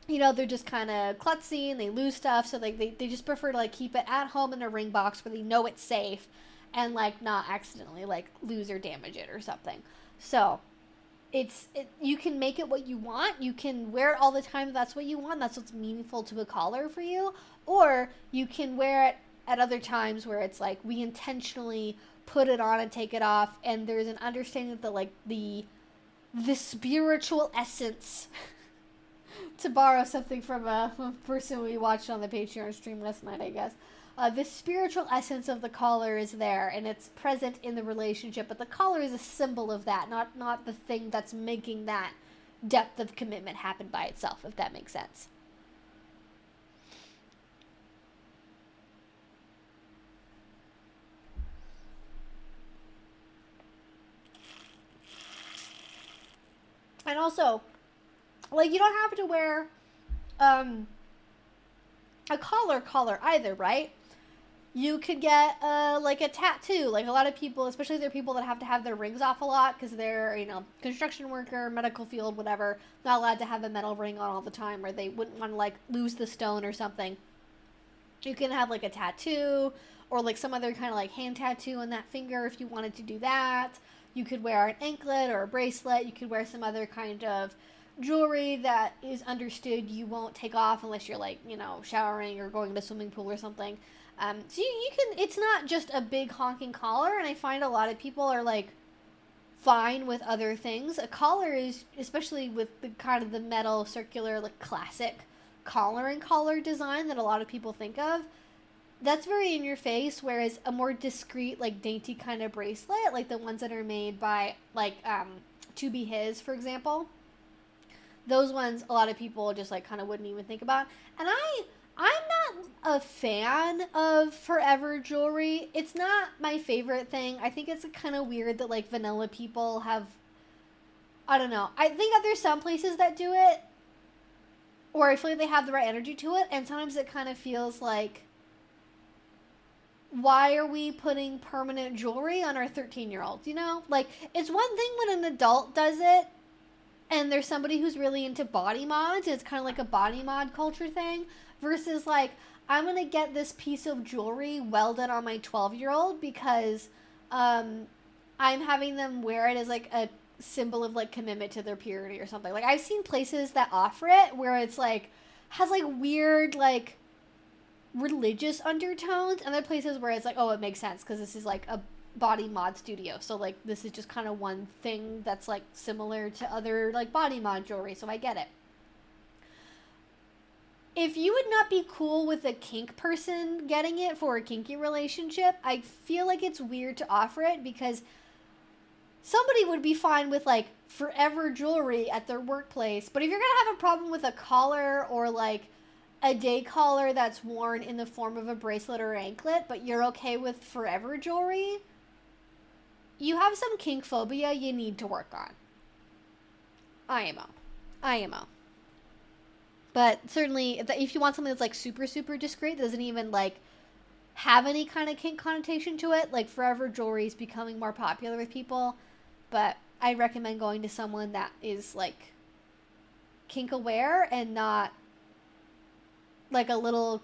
they're just kind of klutzy and they lose stuff, so like they just prefer to like keep it at home in a ring box where they know it's safe and like not accidentally like lose or damage it or something. So you can make it what you want. You can wear it all the time if that's what you want. That's what's meaningful to a collar for you. Or you can wear it at other times where it's like we intentionally put it on and take it off, and there's an understanding that like the spiritual essence to borrow something from a person we watched on the Patreon stream last night, I guess. The spiritual essence of the collar is there, and it's present in the relationship, but the collar is a symbol of that, not the thing that's making that depth of commitment happen by itself, if that makes sense. And also, like, you don't have to wear a collar either, right? You could get like a tattoo. Like, a lot of people, especially if they're people that have to have their rings off a lot because they're, construction worker, medical field, whatever, not allowed to have a metal ring on all the time, or they wouldn't want to like lose the stone or something. You can have like a tattoo or like some other kind of like hand tattoo on that finger if you wanted to do that. You could wear an anklet or a bracelet. You could wear some other kind of jewelry that is understood you won't take off unless you're like, showering or going to a swimming pool or something. So you can, it's not just a big honking collar, and I find a lot of people are like fine with other things. A collar is, especially with the kind of the metal circular like classic collar and collar design that a lot of people think of, that's very in your face, whereas a more discreet like dainty kind of bracelet, like the ones that are made by like To Be His, for example, those ones a lot of people just like kind of wouldn't even think about. And I'm not a fan of forever jewelry. It's not my favorite thing. I think it's kind of weird that like vanilla people have, I don't know. I think that there's some places that do it, or I feel like they have the right energy to it, and sometimes it kind of feels like, why are we putting permanent jewelry on our 13-year-olds, Like, it's one thing when an adult does it, and there's somebody who's really into body mods, and it's kind of like a body mod culture thing, versus like, I'm going to get this piece of jewelry welded on my 12-year-old because I'm having them wear it as like a symbol of like commitment to their purity or something. Like, I've seen places that offer it where it's like, has like weird like religious undertones, and other places where it's like, oh, it makes sense because this is like a body mod studio, so like this is just kind of one thing that's like similar to other like body mod jewelry, so I get it. If you would not be cool with a kink person getting it for a kinky relationship, I feel like it's weird to offer it, because somebody would be fine with like forever jewelry at their workplace, but if you're gonna have a problem with a collar or like a day collar that's worn in the form of a bracelet or anklet, but you're okay with forever jewelry, you have some kink phobia you need to work on. IMO. But certainly, if you want something that's like super, super discreet, doesn't even like have any kind of kink connotation to it, like forever jewelry is becoming more popular with people. But I recommend going to someone that is like kink aware and not like a little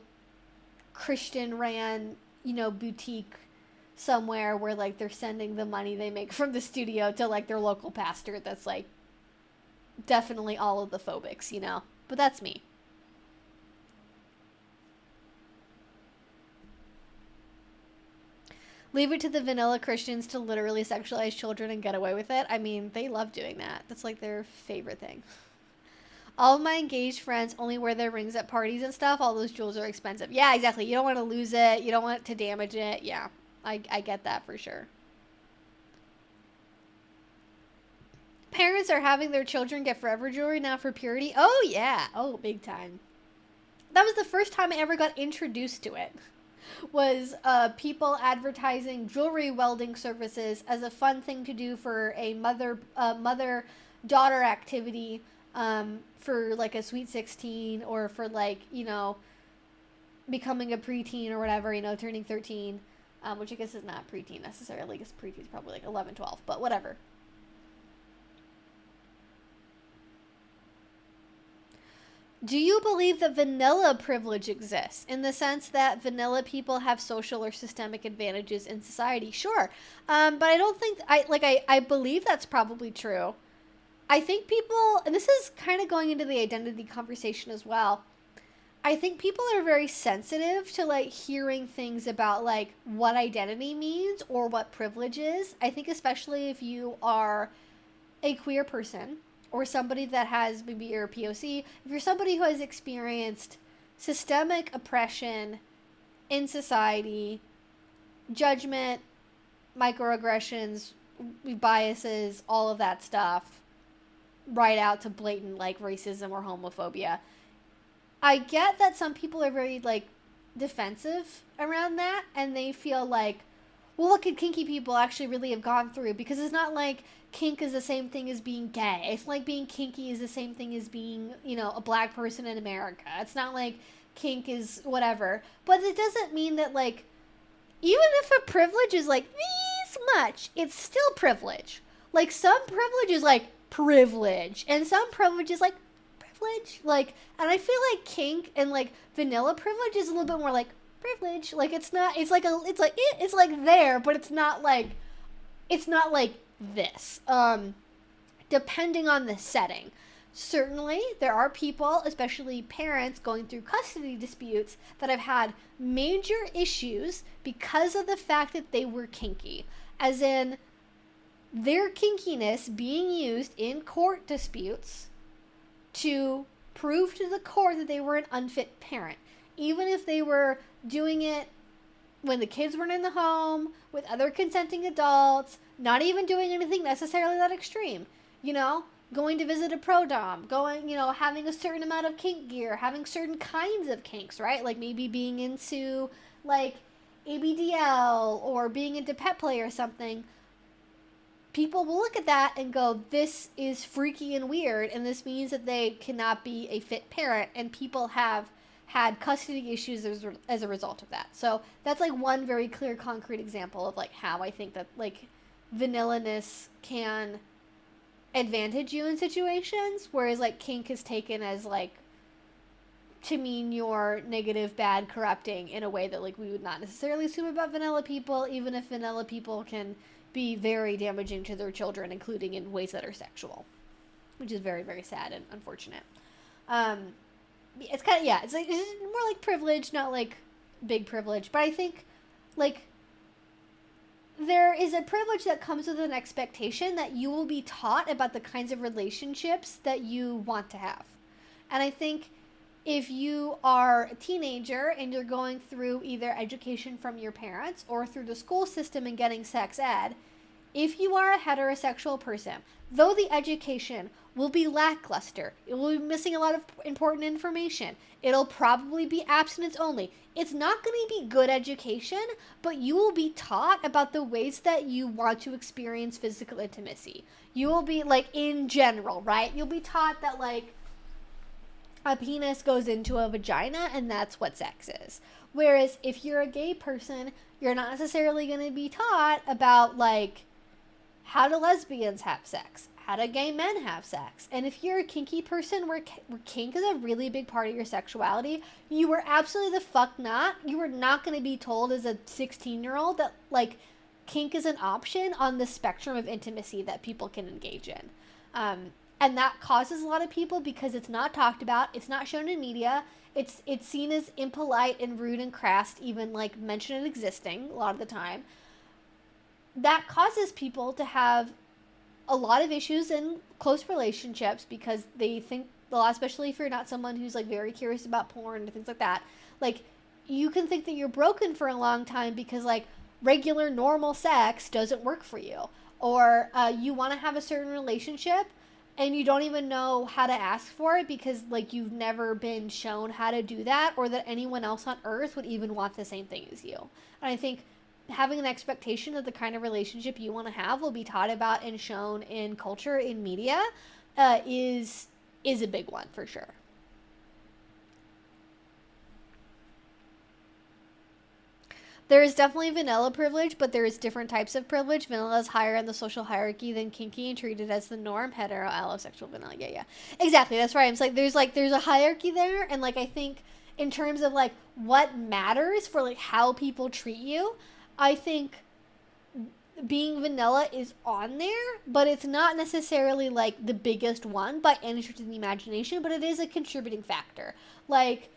Christian ran boutique somewhere where like they're sending the money they make from the studio to like their local pastor that's like definitely all of the phobics, but that's me. Leave it to the vanilla Christians to literally sexualize children and get away with it. I mean, they love doing that. That's like their favorite thing. All of my engaged friends only wear their rings at parties and stuff. All those jewels are expensive. Yeah, exactly. You don't want to lose it. You don't want to damage it. Yeah, I get that for sure. Parents are having their children get forever jewelry now for purity. Oh, yeah. Oh, big time. That was the first time I ever got introduced to it. Was people advertising jewelry welding services as a fun thing to do for a mother-daughter activity for like a sweet 16 or for like, becoming a preteen or whatever, turning 13, which I guess is not preteen necessarily. I guess preteen is probably like 11, 12, but whatever. Do you believe that vanilla privilege exists in the sense that vanilla people have social or systemic advantages in society? Sure. But I don't think I believe that's probably true. I think people, and this is kind of going into the identity conversation as well. I think people are very sensitive to like hearing things about like what identity means or what privilege is. I think especially if you are a queer person, or somebody that has maybe your POC, if you're somebody who has experienced systemic oppression in society, judgment, microaggressions, biases, all of that stuff, right out to blatant like racism or homophobia, I get that some people are very like defensive around that, and they feel like, well, what could kinky people actually really have gone through? Because it's not like kink is the same thing as being gay. It's like being kinky is the same thing as being, a black person in America. It's not like kink is whatever. But it doesn't mean that, like, even if a privilege is, like, this much, it's still privilege. Like, some privilege is, like, privilege. And some privilege is, like, privilege. Like, and I feel like kink and, like, vanilla privilege is a little bit more, like, privilege. Like, it's not, it's like there, but it's not like this, depending on the setting. Certainly, there are people, especially parents, going through custody disputes that have had major issues because of the fact that they were kinky. As in, their kinkiness being used in court disputes to prove to the court that they were an unfit parent. Even if they were doing it when the kids weren't in the home, with other consenting adults, not even doing anything necessarily that extreme, going to visit a pro-dom, having a certain amount of kink gear, having certain kinds of kinks, right? Like maybe being into, like, ABDL or being into pet play or something. People will look at that and go, this is freaky and weird, and this means that they cannot be a fit parent, and people have had custody issues as a result of that. So that's like one very clear, concrete example of like how I think that like vanilla-ness can advantage you in situations, whereas like kink is taken as like to mean you're negative, bad, corrupting in a way that like we would not necessarily assume about vanilla people, even if vanilla people can be very damaging to their children, including in ways that are sexual, which is very, very sad and unfortunate. It's kind of, it's like, it's more like privilege, not like big privilege. But I think, like, there is a privilege that comes with an expectation that you will be taught about the kinds of relationships that you want to have. And I think if you are a teenager and you're going through either education from your parents or through the school system and getting sex ed, if you are a heterosexual person, though the education will be lackluster, it will be missing a lot of important information, it'll probably be abstinence only. It's not going to be good education, but you will be taught about the ways that you want to experience physical intimacy. You will be, like, in general, right? You'll be taught that, like, a penis goes into a vagina and that's what sex is. Whereas if you're a gay person, you're not necessarily going to be taught about, like, how do lesbians have sex? how do gay men have sex? And if you're a kinky person where kink is a really big part of your sexuality, you were absolutely the fuck not. You were not going to be told as a 16-year-old that, like, kink is an option on the spectrum of intimacy that people can engage in. And that causes a lot of people, because it's not talked about, it's not shown in media, it's seen as impolite and rude and crass to even, like, mention it existing a lot of the time. That causes people to have a lot of issues in close relationships, because they think a lot, especially if you're not someone who's, like, very curious about porn and things like that. Like, you can think that you're broken for a long time because, like, regular normal sex doesn't work for you, or you want to have a certain relationship and you don't even know how to ask for it because, like, you've never been shown how to do that, or that anyone else on earth would even want the same thing as you. And I think having an expectation of the kind of relationship you want to have will be taught about and shown in culture, in media, is a big one for sure. There is definitely vanilla privilege, but there is different types of privilege. Vanilla is higher in the social hierarchy than kinky and treated as the norm. Hetero, allosexual, vanilla. Yeah. Exactly. That's right. It's like there's a hierarchy there, and, like, I think in terms of, like, what matters for, like, how people treat you, I think being vanilla is on there, but it's not necessarily, like, the biggest one by any stretch of the imagination, but it is a contributing factor. Like,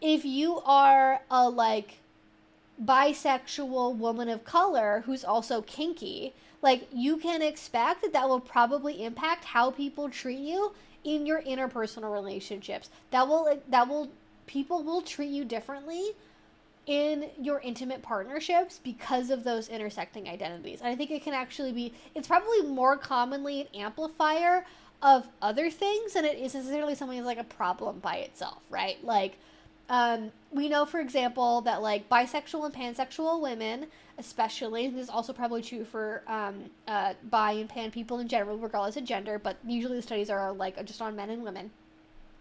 if you are a, like, bisexual woman of color who's also kinky, like, you can expect that will probably impact how people treat you in your interpersonal relationships. People will treat you differently in your intimate partnerships because of those intersecting identities. And I think it can actually be, it's probably more commonly an amplifier of other things than it is necessarily something that's, like, a problem by itself, right? Like, we know, for example, that, like, bisexual and pansexual women, especially, this is also probably true for bi and pan people in general, regardless of gender, but usually the studies are, like, just on men and women,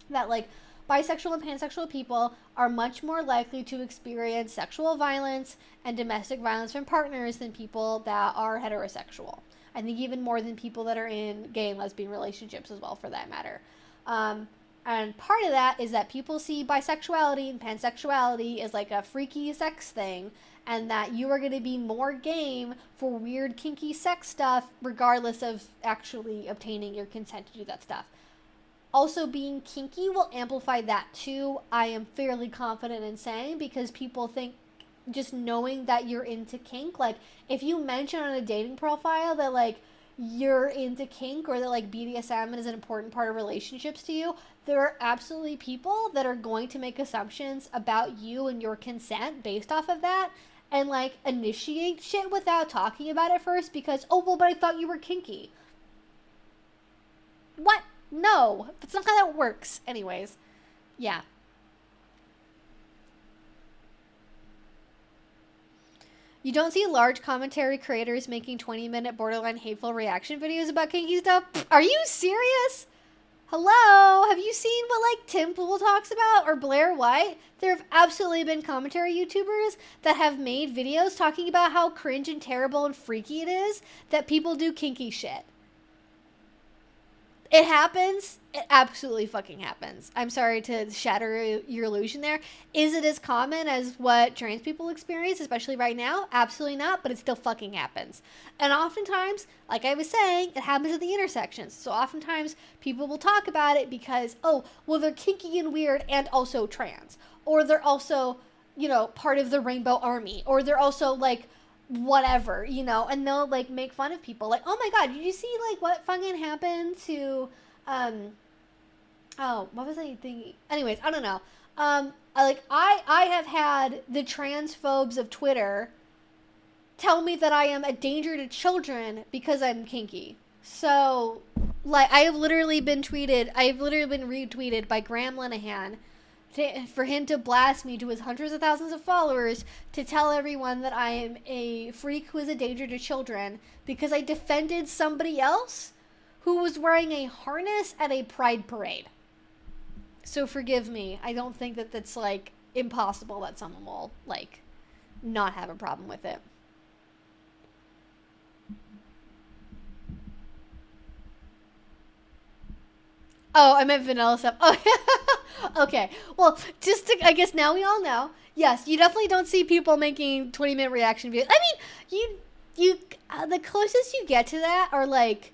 that, like, bisexual and pansexual people are much more likely to experience sexual violence and domestic violence from partners than people that are heterosexual. I think even more than people that are in gay and lesbian relationships as well, for that matter. And part of that is that people see bisexuality and pansexuality as, like, a freaky sex thing, and that you are going to be more game for weird kinky sex stuff regardless of actually obtaining your consent to do that stuff. Also, being kinky will amplify that too, I am fairly confident in saying, because people think, just knowing that you're into kink, like, if you mention on a dating profile that, like, you're into kink, or that, like, BDSM is an important part of relationships to you, there are absolutely people that are going to make assumptions about you and your consent based off of that, and, like, initiate shit without talking about it first because, oh, well, but I thought you were kinky. What? No, that's not how that works. Anyways, yeah. You don't see large commentary creators making 20-minute borderline hateful reaction videos about kinky stuff. Are you serious? Hello? Have you seen what, like, Tim Pool talks about, or Blair White? There have absolutely been commentary YouTubers that have made videos talking about how cringe and terrible and freaky it is that people do kinky shit. It happens. It absolutely fucking happens. I'm sorry to shatter your illusion there. Is it as common as what trans people experience, especially right now? Absolutely not, but it still fucking happens. And oftentimes, like I was saying, it happens at the intersections. So oftentimes, people will talk about it because, oh, well, they're kinky and weird and also trans. Or they're also, you know, part of the Rainbow Army. Or they're also, like, whatever, you know, and they'll, like, make fun of people, like, oh my god, did you see, like, what fucking happened to, oh, what was I thinking? Anyways, I don't know. I have had the transphobes of Twitter tell me that I am a danger to children because I'm kinky. So, like, I have literally been retweeted by Graham Linehan for him to blast me to his hundreds of thousands of followers to tell everyone that I am a freak who is a danger to children because I defended somebody else who was wearing a harness at a pride parade. So forgive me. I don't think that that's, like, impossible that someone will, like, not have a problem with it. Oh, I meant vanilla stuff. Oh, okay. Well, just to, I guess now we all know. Yes, you definitely don't see people making 20-minute reaction videos. I mean, the closest you get to that are like,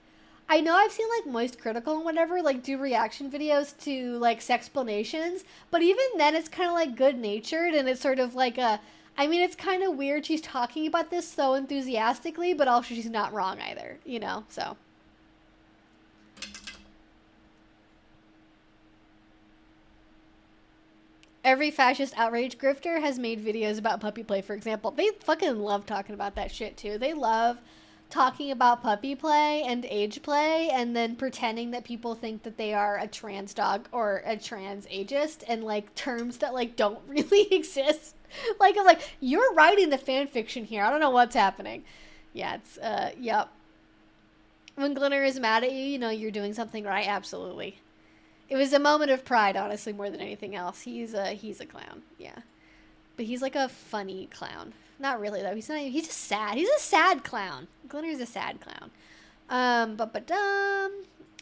I know I've seen like Moist Critical and whatever, like do reaction videos to like sexplanations, but even then it's kind of like good natured and it's sort of like a, I mean, it's kind of weird she's talking about this so enthusiastically, but also she's not wrong either, you know, so. Every fascist outrage grifter has made videos about puppy play, for example. They fucking love talking about that shit, too. They love talking about puppy play and age play and then pretending that people think that they are a trans dog or a trans ageist and, like, terms that, like, don't really exist. Like, I'm like, you're writing the fan fiction here. I don't know what's happening. Yeah, it's, yep. When Glinner is mad at you, you know you're doing something right. Absolutely. It was a moment of pride, honestly, more than anything else. He's a clown, yeah. But he's like a funny clown. Not really, though. He's not even, he's just sad. He's a sad clown. Glinner's a sad clown.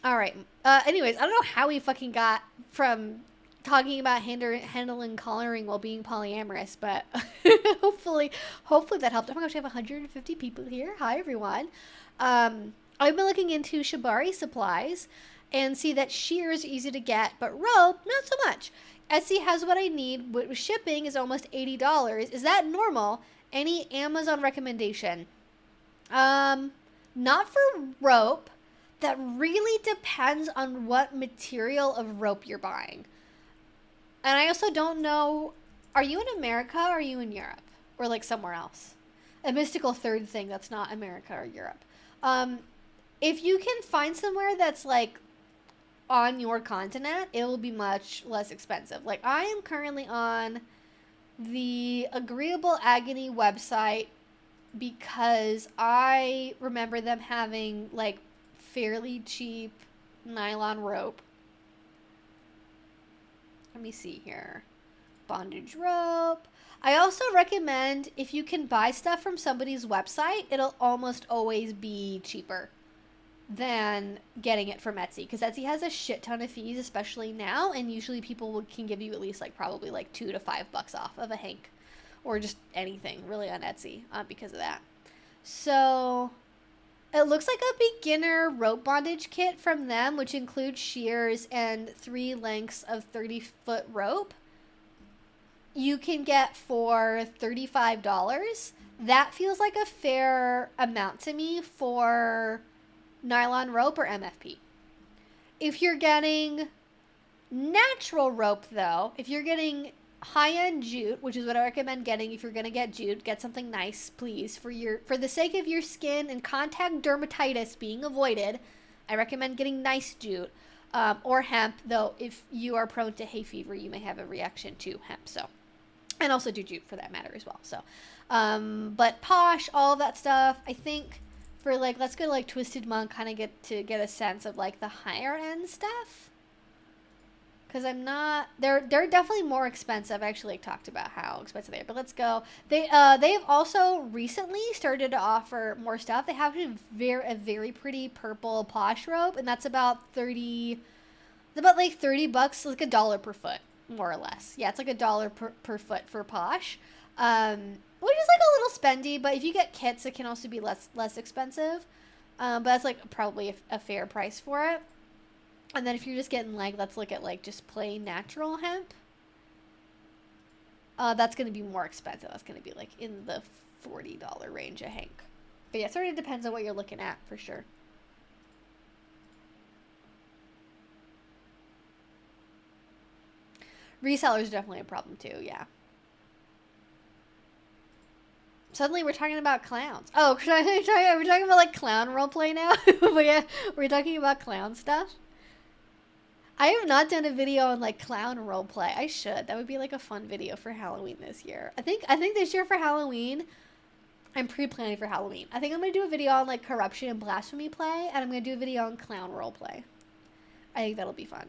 Alright. Anyways, I don't know how we fucking got from talking about handling coloring while being polyamorous, but hopefully that helped. Oh my gosh, we have 150 people here. Hi, everyone. I've been looking into Shibari supplies and see that shears are easy to get, but rope, not so much. Etsy has what I need, with shipping is almost $80. Is that normal? Any Amazon recommendation? Not for rope. That really depends on what material of rope you're buying. And I also don't know, are you in America or are you in Europe? Or like somewhere else? A mystical third thing that's not America or Europe. If you can find somewhere that's like on your continent, it will be much less expensive. Like, I am currently on the Agreeable Agony website because I remember them having, like, fairly cheap nylon rope. Let me see here. Bondage rope. I also recommend, if you can buy stuff from somebody's website, it'll almost always be cheaper than getting it from Etsy, because Etsy has a shit ton of fees, especially now, and usually people can give you at least like probably like $2 to $5 off of a hank or just anything really on Etsy because of that. So it looks like a beginner rope bondage kit from them, which includes shears and 3 lengths of 30-foot rope. You can get for $35. That feels like a fair amount to me for nylon rope or MFP. If you're getting natural rope, though, if you're getting high-end jute, which is what I recommend getting if you're going to get jute, get something nice, please. For the sake of your skin and contact dermatitis being avoided, I recommend getting nice jute. Or hemp, though if you are prone to hay fever, you may have a reaction to hemp, so. And also do jute for that matter as well, so. But posh, all of that stuff, I think for like, let's go to like Twisted Monk, kind of get a sense of like the higher end stuff. Because I'm not, they're definitely more expensive. I actually like talked about how expensive they are, but let's go. They've also recently started to offer more stuff. They have a very pretty purple posh rope, and that's about $30, like $30, like $1 per foot, more or less. Yeah, it's like $1 per foot for posh. Which is like a little spendy, but if you get kits, it can also be less expensive. But that's like probably a fair price for it. And then if you're just getting like, let's look at like just plain natural hemp. That's going to be more expensive. That's going to be like in the $40 range a hank. But yeah, it sort of depends on what you're looking at for sure. Resellers are definitely a problem too, yeah. Suddenly we're talking about clowns. Oh, we're talking about like clown roleplay now? But yeah, we're talking about clown stuff. I have not done a video on like clown roleplay. I should. That would be like a fun video for Halloween this year. I think this year for Halloween, I'm pre-planning for Halloween. I think I'm going to do a video on like corruption and blasphemy play, and I'm going to do a video on clown roleplay. I think that'll be fun.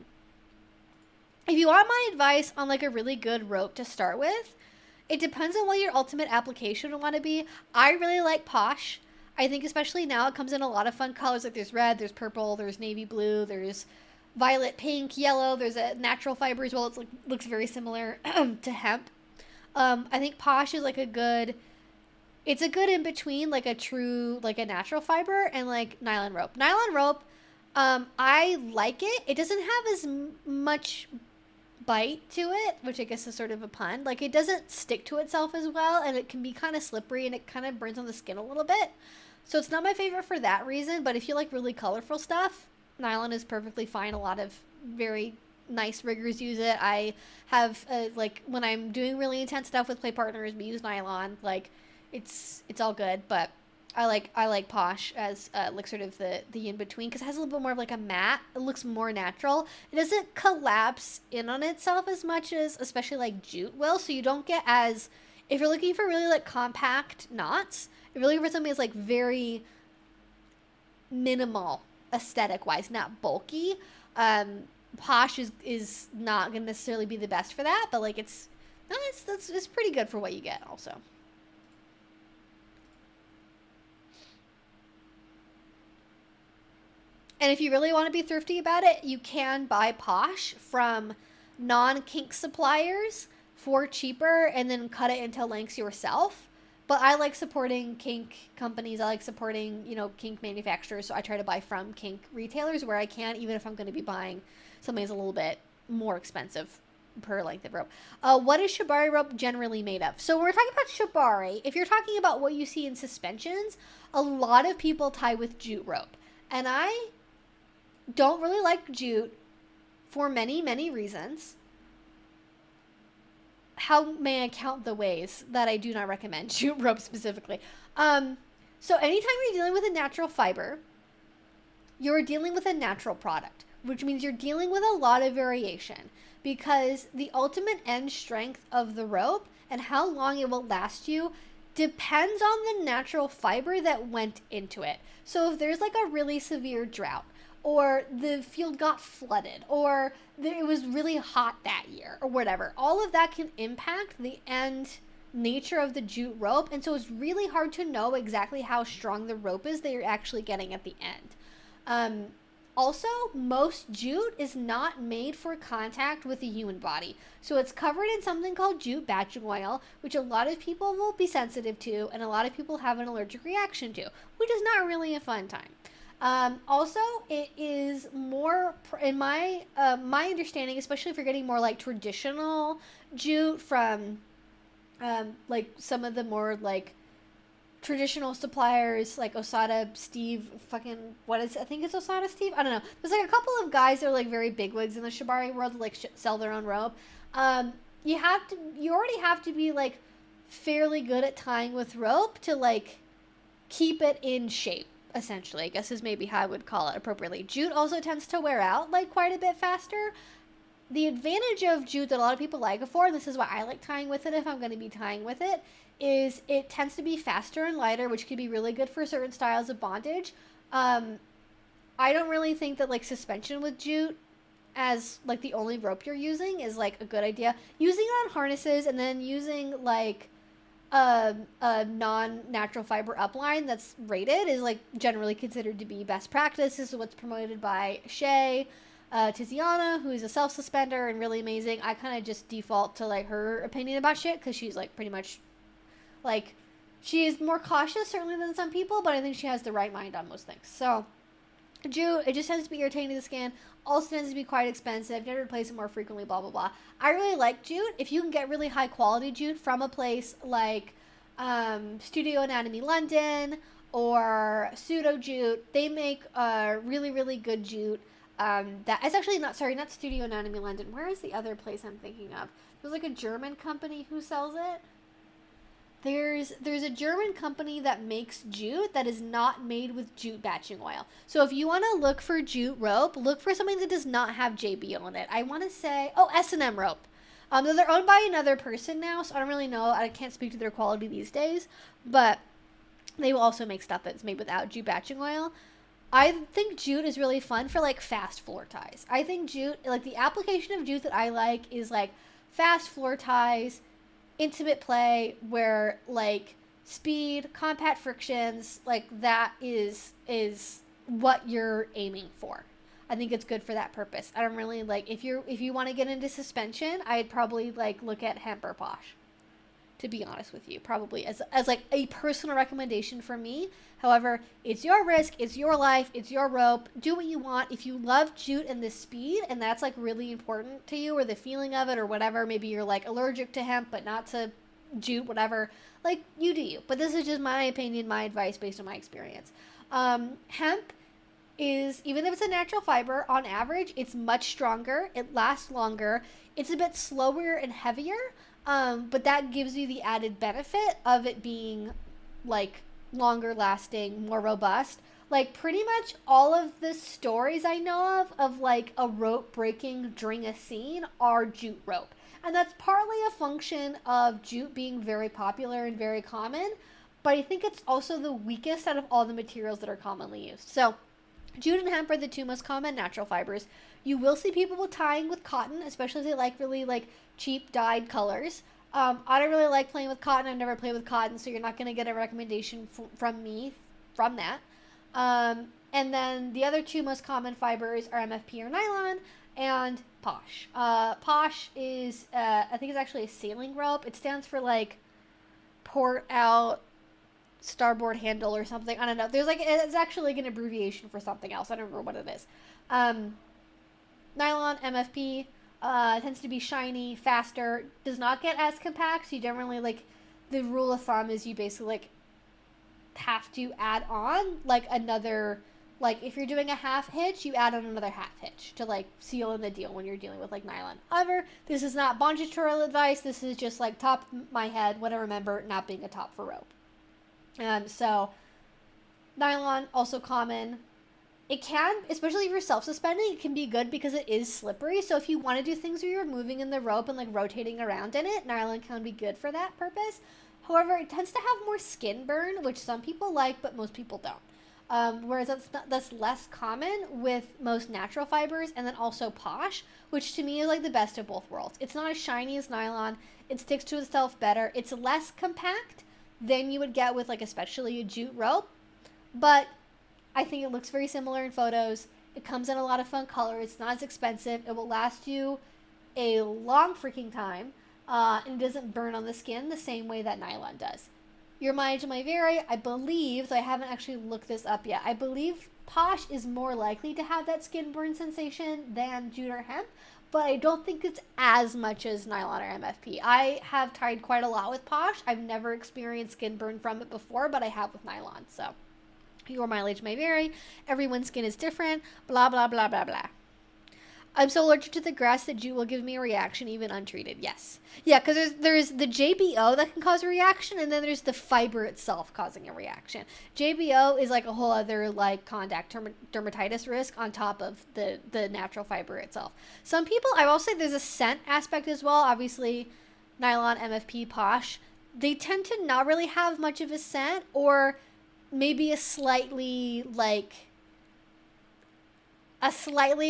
If you want my advice on like a really good rope to start with, it depends on what your ultimate application would want to be. I really like posh. I think especially now it comes in a lot of fun colors. Like there's red, there's purple, there's navy blue, there's violet, pink, yellow. There's a natural fiber as well. It looks very similar to hemp. I think Posh is like it's a good in between, like a true, like a natural fiber and like nylon rope. Nylon rope, I like it. It doesn't have as much bite to it, which I guess is sort of a pun. Like, it doesn't stick to itself as well, and it can be kind of slippery, and it kind of burns on the skin a little bit. So it's not my favorite for that reason, but if you like really colorful stuff, nylon is perfectly fine. A lot of very nice riggers use it. I have, like, when I'm doing really intense stuff with play partners, we use nylon. Like, it's all good, but I like Posh as like sort of the in between, because it has a little bit more of like a matte. It looks more natural. It doesn't collapse in on itself as much as especially like Jute will. So you don't get as, if you're looking for really like compact knots, if you're looking for something that's like very minimal aesthetic wise, not bulky, Posh is not gonna necessarily be the best for that, but like it's pretty good for what you get also. And if you really want to be thrifty about it, you can buy Posh from non-kink suppliers for cheaper and then cut it into lengths yourself. But I like supporting kink companies. I like supporting, you know, kink manufacturers. So I try to buy from kink retailers where I can, even if I'm going to be buying something that's a little bit more expensive per length of rope. What is Shibari rope generally made of? So when we're talking about Shibari, if you're talking about what you see in suspensions, a lot of people tie with Jute rope. And I don't really like Jute for many, many reasons. How may I count the ways that I do not recommend Jute rope specifically? So anytime you're dealing with a natural fiber, you're dealing with a natural product, which means you're dealing with a lot of variation, because the ultimate end strength of the rope and how long it will last you depends on the natural fiber that went into it. So if there's like a really severe drought, or the field got flooded, or it was really hot that year, or whatever, all of that can impact the end nature of the Jute rope. And so it's really hard to know exactly how strong the rope is that you're actually getting at the end. Also, most Jute is not made for contact with the human body. So it's covered in something called Jute batching oil, which a lot of people will be sensitive to, and a lot of people have an allergic reaction to, which is not really a fun time. Also, it is more, in my understanding, especially if you're getting more like traditional Jute from, like some of the more like traditional suppliers, like Osada Steve, I think it's Osada Steve, I don't know. There's like a couple of guys that are like very bigwigs in the Shibari world that like sell their own rope. You already have to be like fairly good at tying with rope to like keep it in shape. Essentially, I guess is maybe how I would call it appropriately. Jute also tends to wear out like quite a bit faster. The advantage of Jute that a lot of people like it for, and this is why I like tying with it if I'm going to be tying with it, is it tends to be faster and lighter, which can be really good for certain styles of bondage. I don't really think that like suspension with Jute as like the only rope you're using is like a good idea. Using it on harnesses and then using like a non-natural fiber upline that's rated is like generally considered to be best practice. This is what's promoted by Shay Tiziana, who is a self-suspender and really amazing. I kind of just default to like her opinion about shit because she's like pretty much like, she is more cautious certainly than some people, but I think she has the right mind on most things. So Jute, it just tends to be irritating to the skin. Also tends to be quite expensive. You have to replace it more frequently, blah, blah, blah. I really like Jute. If you can get really high quality Jute from a place like Studio Anatomy London or Pseudo Jute, they make really, really good Jute. That is actually not Studio Anatomy London. Where is the other place I'm thinking of? There's like a German company who sells it. There's a German company that makes Jute that is not made with Jute batching oil. So if you want to look for Jute rope, look for something that does not have JB on it. I want to say, S&M rope. They're owned by another person now, so I don't really know. I can't speak to their quality these days, but they will also make stuff that's made without Jute batching oil. I think Jute is really fun for like fast floor ties. I think Jute, like the application of Jute that I like is like fast floor ties, intimate play, where like speed, compact frictions, like that is what you're aiming for. I think it's good for that purpose. I don't really like, if you want to get into suspension, I'd probably like look at hemp or posh, to be honest with you, probably as like a personal recommendation for me. However, it's your risk, it's your life, it's your rope. Do what you want. If you love jute and the speed, and that's like really important to you, or the feeling of it, or whatever, maybe you're like allergic to hemp but not to jute, whatever, like, you do you. But this is just my opinion, my advice based on my experience. Hemp is, even if it's a natural fiber, on average it's much stronger, it lasts longer, it's a bit slower and heavier, but that gives you the added benefit of it being like longer lasting, more robust. Like, pretty much all of the stories I know of like a rope breaking during a scene are jute rope. And that's partly a function of jute being very popular and very common, but I think it's also the weakest out of all the materials that are commonly used. So jute and hemp are the two most common natural fibers. You will see people tying with cotton, especially if they like really like cheap dyed colors. I don't really like playing with cotton. I've never played with cotton, so you're not going to get a recommendation from me from that. And then the other two most common fibers are MFP or nylon and posh. Posh is, I think it's actually a sailing rope. It stands for like port out starboard handle or something. I don't know. There's like, it's actually like an abbreviation for something else. I don't remember what it is. Nylon, MFP, tends to be shiny, faster, does not get as compact. So you don't really like, the rule of thumb is you basically like have to add on like another, like if you're doing a half hitch, you add on another half hitch to like seal in the deal when you're dealing with like nylon. However, this is not bondage tutorial advice. This is just like top of my head, what I remember not being a top for rope. So nylon, also common. It can, especially if you're self-suspending, it can be good because it is slippery. So if you want to do things where you're moving in the rope and like rotating around in it, nylon can be good for that purpose. However, it tends to have more skin burn, which some people like, but most people don't. Whereas that's less common with most natural fibers, and then also posh, which to me is like the best of both worlds. It's not as shiny as nylon. It sticks to itself better. It's less compact than you would get with like especially a jute rope, but I think it looks very similar in photos. It comes in a lot of fun colors. It's not as expensive. It will last you a long freaking time, and it doesn't burn on the skin the same way that nylon does. Your mileage may vary. I believe, so I haven't actually looked this up yet, I believe posh is more likely to have that skin burn sensation than jute or hemp, but I don't think it's as much as nylon or MFP. I have tied quite a lot with posh. I've never experienced skin burn from it before, but I have with nylon, so your mileage may vary. Everyone's skin is different. Blah, blah, blah, blah, blah. I'm so allergic to the grass that jute will give me a reaction even untreated. Yes. Yeah, because there's the JBO that can cause a reaction, and then there's the fiber itself causing a reaction. JBO is like a whole other like contact dermatitis risk on top of the natural fiber itself. Some people, I will say there's a scent aspect as well. Obviously, nylon, MFP, posh, they tend to not really have much of a scent, or maybe a slightly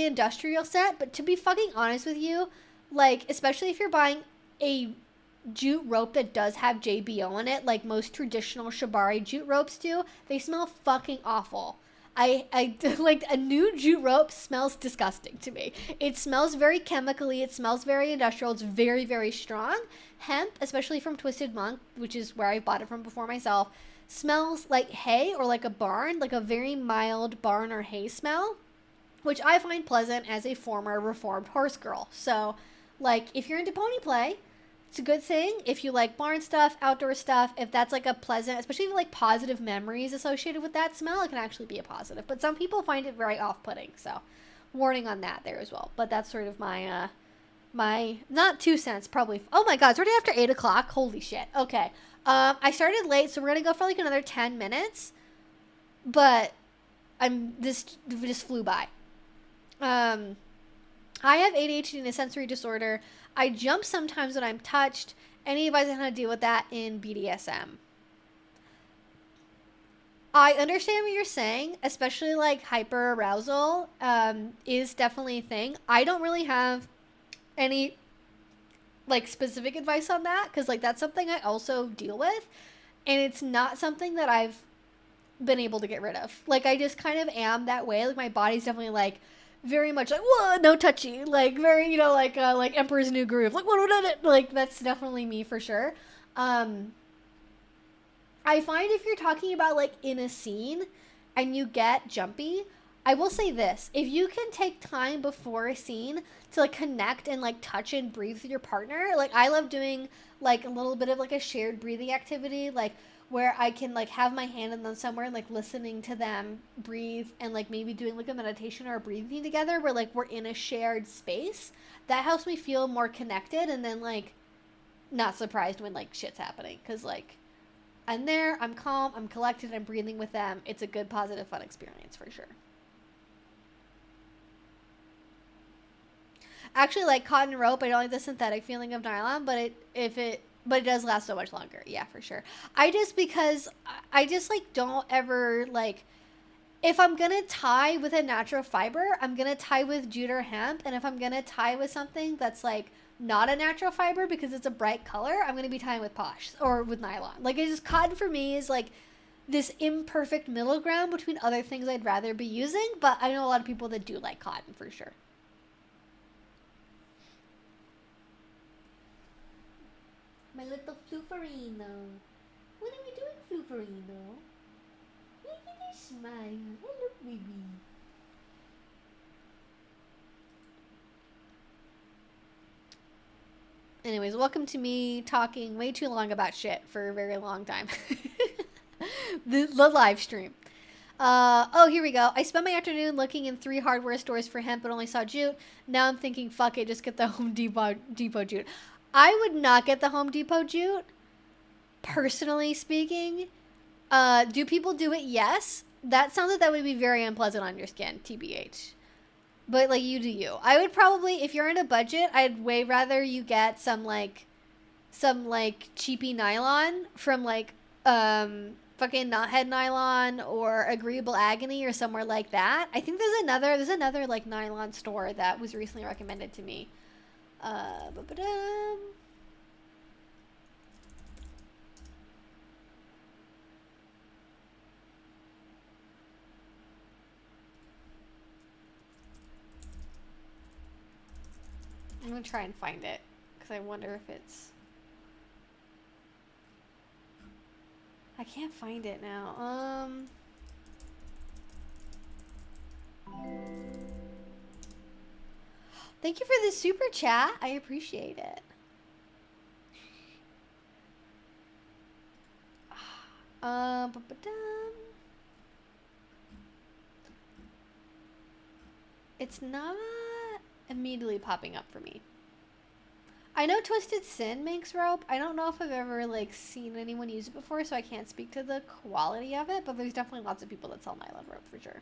industrial scent. But to be fucking honest with you, like, especially if you're buying a jute rope that does have JBO in it, like most traditional Shibari jute ropes do, they smell fucking awful. I like, a new jute rope smells disgusting to me. It smells very chemically. It smells very industrial. It's very, very strong. Hemp, especially from Twisted Monk, which is where I bought it from before myself, smells like hay or like a barn, like a very mild barn or hay smell, which I find pleasant as a former reformed horse girl. So, like, if you're into pony play, it's a good thing. If you like barn stuff, outdoor stuff, if that's like a pleasant, especially if you like positive memories associated with that smell, it can actually be a positive. But some people find it very off-putting, so warning on that there as well. But that's sort of my my, not 2 cents, probably. Oh my god, it's already after 8 o'clock. Holy shit. Okay. I started late, so we're gonna go for like another 10 minutes. But this just flew by. I have ADHD and a sensory disorder. I jump sometimes when I'm touched. Any advice on how to deal with that in BDSM? I understand what you're saying, especially like hyper arousal is definitely a thing. I don't really have any like specific advice on that, because like that's something I also deal with, and it's not something that I've been able to get rid of. Like, I just kind of am that way. Like, my body's definitely like very much like, whoa, no touchy, like very, you know, like Emperor's New Groove, like what, like that's definitely me for sure. I find if you're talking about like in a scene and you get jumpy, I will say this, if you can take time before a scene to like connect and like touch and breathe with your partner, like I love doing like a little bit of like a shared breathing activity, like where I can like have my hand in them somewhere and like listening to them breathe and like maybe doing like a meditation or a breathing together where like we're in a shared space. That helps me feel more connected and then like not surprised when like shit's happening, because like I'm there, I'm calm, I'm collected, I'm breathing with them. It's a good, positive, fun experience for sure. Actually, like cotton rope, I don't like the synthetic feeling of nylon, but it does last so much longer. Yeah, for sure. I just like don't ever like, if I'm gonna tie with a natural fiber, I'm gonna tie with jute or hemp, and if I'm gonna tie with something that's like not a natural fiber because it's a bright color, I'm gonna be tying with posh or with nylon. Like it's just, cotton for me is like this imperfect middle ground between other things I'd rather be using, but I know a lot of people that do like cotton for sure. My little Fluferino. What are we doing, Fluferino? Look at this smile. Hello, baby. Anyways, welcome to me talking way too long about shit for a very long time. the live stream. Oh, here we go. I spent my afternoon looking in 3 hardware stores for hemp but only saw jute. Now I'm thinking, fuck it, just get the Home Depot jute. I would not get the Home Depot jute, personally speaking. Do people do it? Yes. That sounds like that would be very unpleasant on your skin, TBH. But, like, you do you. I would probably, if you're in a budget, I'd way rather you get some cheapy nylon from, like, fucking knothead nylon or agreeable agony or somewhere like that. I think there's another, like, nylon store that was recently recommended to me. I'm gonna try and find it because I wonder if it's. I can't find it now. Thank you for the super chat. I appreciate it. It's not immediately popping up for me. I know Twisted Sin makes rope. I don't know if I've ever like seen anyone use it before, so I can't speak to the quality of it, but there's definitely lots of people that sell nylon rope for sure.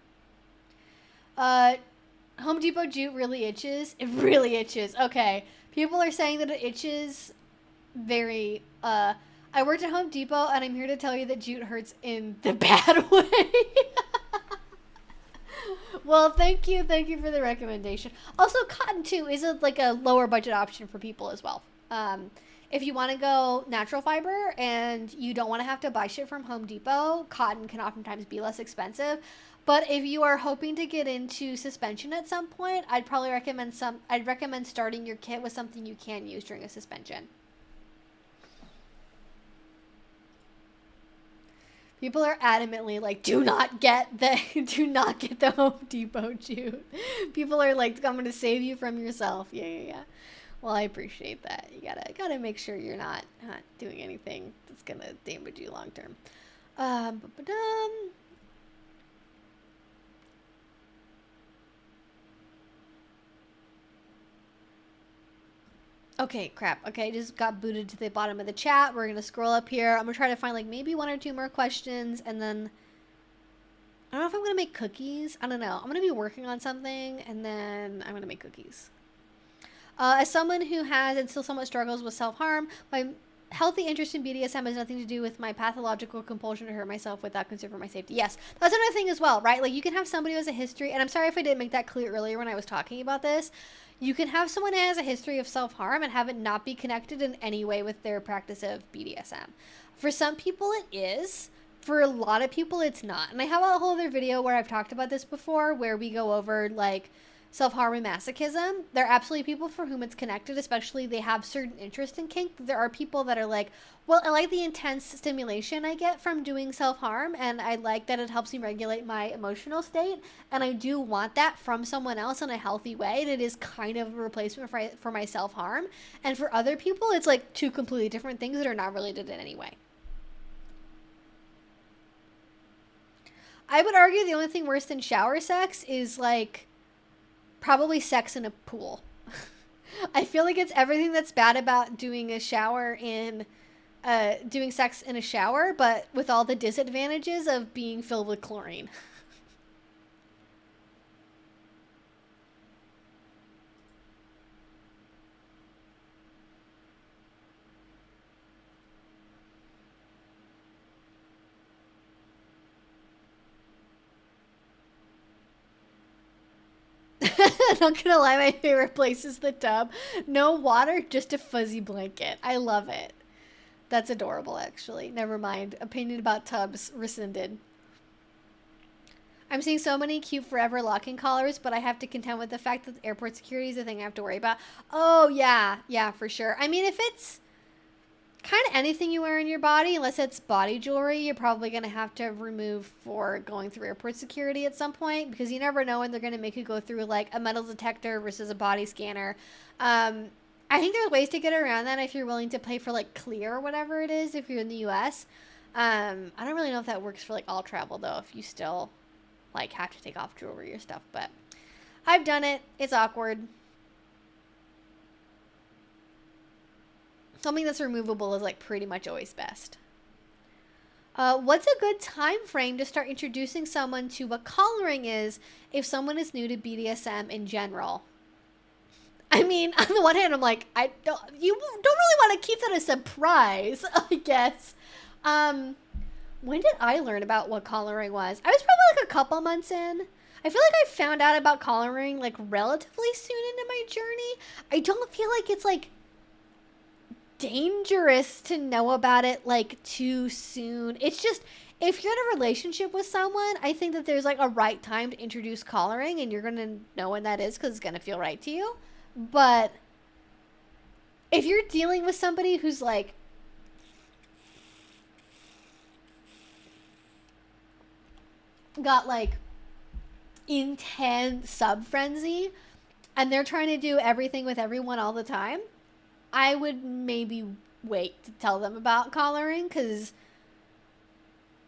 Home Depot jute really itches. It really itches. Okay. People are saying that it itches very, I worked at Home Depot and I'm here to tell you that jute hurts in the bad way. Well, thank you for the recommendation. Also, cotton too is like a lower budget option for people as well. If you want to go natural fiber and you don't want to have to buy shit from Home Depot, cotton can oftentimes be less expensive. But if you are hoping to get into suspension at some point, I'd recommend starting your kit with something you can use during a suspension. People are adamantly like, do not get the Home Depot jute. People are like, I'm going to save you from yourself. Yeah. Well, I appreciate that. You gotta make sure you're not doing anything that's going to damage you long term. Okay, crap. Okay, I just got booted to the bottom of the chat. We're going to scroll up here. I'm going to try to find like maybe 1 or 2 more questions, and then I don't know if I'm going to make cookies. I don't know. I'm going to be working on something, and then I'm going to make cookies. As someone who has and still somewhat struggles with self-harm, my healthy interest in BDSM has nothing to do with my pathological compulsion to hurt myself without concern for my safety. Yes, that's another thing as well, right? Like you can have somebody who has a history, and I'm sorry if I didn't make that clear earlier when I was talking about this. You can have someone who has a history of self-harm and have it not be connected in any way with their practice of BDSM. For some people it is. For a lot of people it's not. And I have a whole other video where I've talked about this before, where we go over like self-harm and masochism. There are absolutely people for whom it's connected, especially they have certain interest in kink. There are people that are like, well, I like the intense stimulation I get from doing self-harm, and I like that it helps me regulate my emotional state, and I do want that from someone else in a healthy way, and it is kind of a replacement for my self-harm. And for other people, it's like two completely different things that are not related in any way. I would argue the only thing worse than shower sex is like probably sex in a pool. I feel like it's everything that's bad about doing a shower in doing sex in a shower, but with all the disadvantages of being filled with chlorine. Not gonna lie, my favorite place is the tub. No water, just a fuzzy blanket. I love it. That's adorable, actually. Never mind. Opinion about tubs rescinded. I'm seeing so many cute forever locking collars, but I have to contend with the fact that airport security is a thing I have to worry about. Oh, yeah. Yeah, for sure. I mean, if it's kind of anything you wear in your body, unless it's body jewelry, you're probably going to have to remove for going through airport security at some point, because you never know when they're going to make you go through like a metal detector versus a body scanner. I think there's ways to get around that if you're willing to pay for like clear or whatever it is if you're in the US. I don't really know if that works for like all travel though, if you still like have to take off jewelry or stuff, but I've done it. It's awkward. Something that's removable is like pretty much always best. What's a good time frame to start introducing someone to what collaring is if someone is new to BDSM in general? I mean, on the one hand, I'm like, you don't really want to keep that a surprise, I guess. When did I learn about what collaring was? I was probably like a couple months in. I feel like I found out about collaring like relatively soon into my journey. I don't feel like it's like dangerous to know about it like too soon. It's just, if you're in a relationship with someone, I think that there's like a right time to introduce collaring, and you're going to know when that is because it's going to feel right to you. But if you're dealing with somebody who's like got like intense sub frenzy and they're trying to do everything with everyone all the time, I would maybe wait to tell them about collaring, because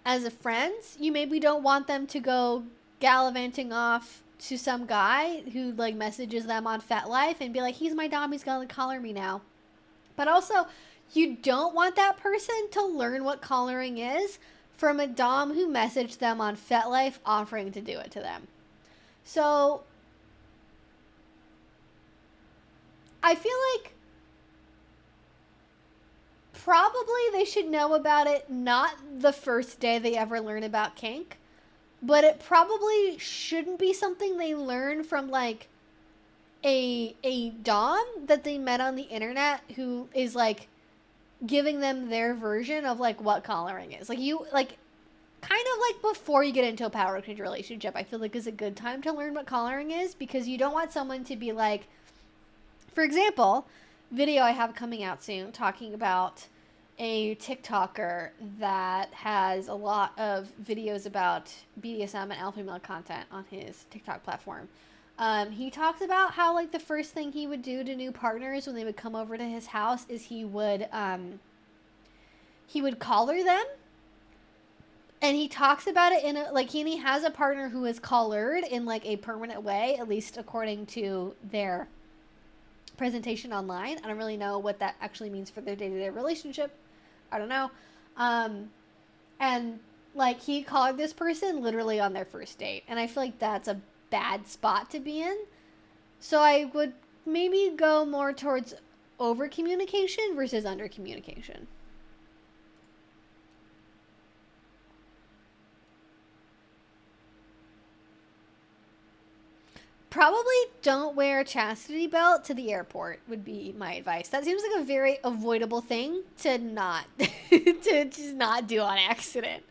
as a friend, you maybe don't want them to go gallivanting off to some guy who like messages them on FetLife and be like, he's my dom, he's gonna collar me now. But also, you don't want that person to learn what collaring is from a dom who messaged them on FetLife offering to do it to them. So I feel like probably they should know about it not the first day they ever learn about kink, but it probably shouldn't be something they learn from like a dom that they met on the internet who is like giving them their version of like what collaring is. Like you like kind of like before you get into a power exchange relationship, I feel like is a good time to learn what collaring is, because you don't want someone to be like, for example, video I have coming out soon talking about a TikToker that has a lot of videos about BDSM and alpha male content on his TikTok platform. He talks about how like the first thing he would do to new partners when they would come over to his house is he would collar them. And he talks about it in a, like, he has a partner who is collared in like a permanent way, at least according to their presentation online. I don't really know what that actually means for their day-to-day relationship. I don't know. And like he collared this person literally on their first date, and I feel like that's a bad spot to be in. So I would maybe go more towards over communication versus under communication. Probably don't wear a chastity belt to the airport would be my advice. That seems like a very avoidable thing to not to just not do on accident.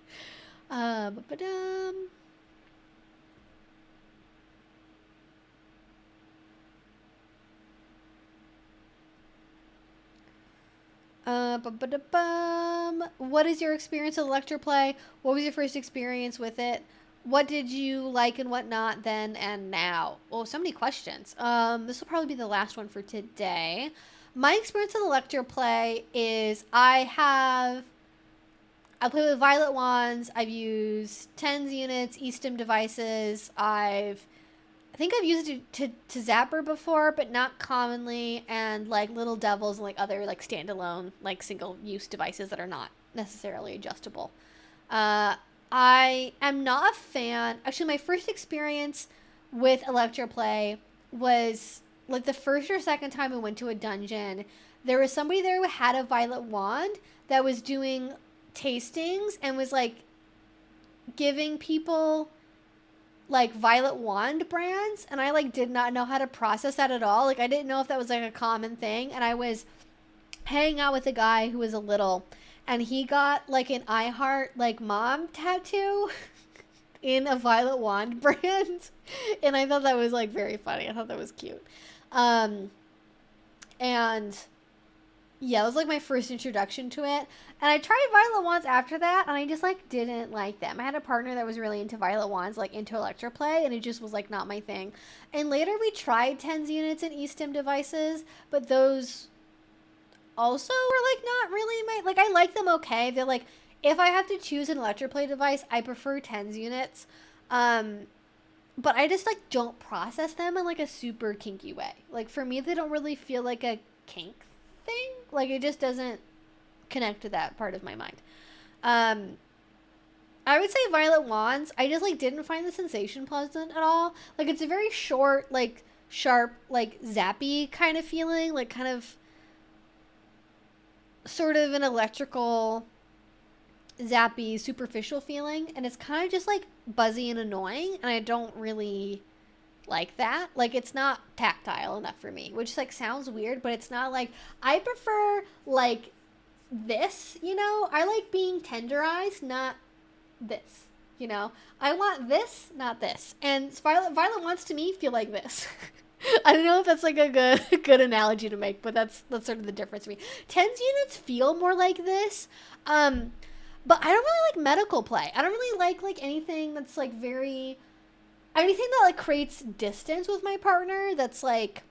What is your experience with Electroplay? What was your first experience with it? What did you like and what not then and now? Oh, so many questions. This will probably be the last one for today. My experience with Electroplay is I play with violet wands. I've used TENS units, eStim devices. I think I've used it to zapper before, but not commonly, and like little devils and like other like standalone like single use devices that are not necessarily adjustable. I am not a fan. Actually, my first experience with Electroplay was like the first or second time I went to a dungeon. There was somebody there who had a violet wand that was doing tastings and was like giving people like violet wand brands, and I like did not know how to process that at all. Like I didn't know if that was like a common thing, and I was hanging out with a guy who was a little, and he got like an I Heart like mom tattoo in a violet wand brand, and I thought that was like very funny. I thought that was cute. And yeah, it was like my first introduction to it. And I tried violet wands after that, and I just like didn't like them. I had a partner that was really into violet wands, like into Electroplay, and it just was like not my thing. And later we tried TENS units and eStim devices, but those also were like not really my, like I like them okay. They're like, if I have to choose an Electroplay device, I prefer TENS units. But I just like don't process them in like a super kinky way. Like for me, they don't really feel like a kink thing. Like it just doesn't connect to that part of my mind. I would say violet wands, I just like didn't find the sensation pleasant at all. Like it's a very short, like sharp, like zappy kind of feeling, like kind of sort of an electrical zappy superficial feeling, and it's kind of just like buzzy and annoying, and I don't really like that. Like it's not tactile enough for me, which like sounds weird, but it's not. Like I prefer like this, you know, I like being tenderized, not this, you know, I want this, not this. And violet wants to me feel like this. I don't know if that's like a good analogy to make, but that's sort of the difference for me. TENS units feel more like this, but I don't really like medical play. I don't really like anything that's like very, anything that like creates distance with my partner that's like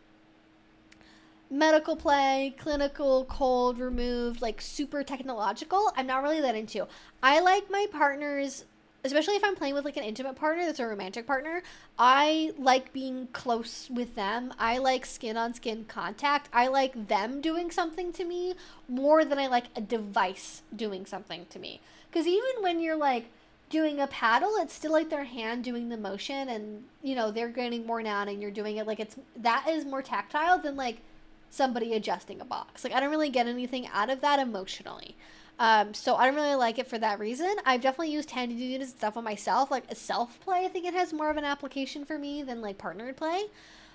medical play, clinical, cold, removed, like super technological. I'm not really that into. I like my partners, especially if I'm playing with like an intimate partner that's a romantic partner, I like being close with them. I like skin on skin contact. I like them doing something to me more than I like a device doing something to me. Because even when you're like doing a paddle, it's still like their hand doing the motion, and you know they're getting worn out and you're doing it, like it's, that is more tactile than like somebody adjusting a box. Like I don't really get anything out of that emotionally. So I don't really like it for that reason. I've definitely used TENS units and stuff on myself, like a self play. I think it has more of an application for me than like partnered play.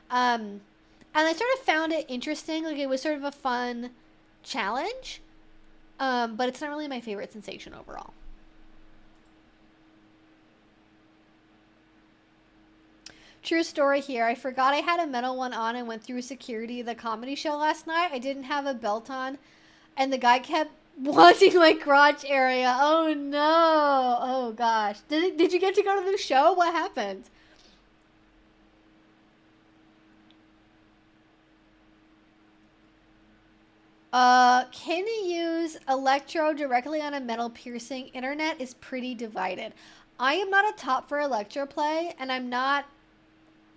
And I sort of found it interesting. Like it was sort of a fun challenge. But it's not really my favorite sensation overall. True story here. I forgot I had a metal one on and went through security at the comedy show last night. I didn't have a belt on, and the guy kept wanting my crotch area. Oh no. Oh gosh. Did you get to go to the show? What happened? Can you use electro directly on a metal piercing? Internet is pretty divided. I am not a top for Electroplay, and I'm not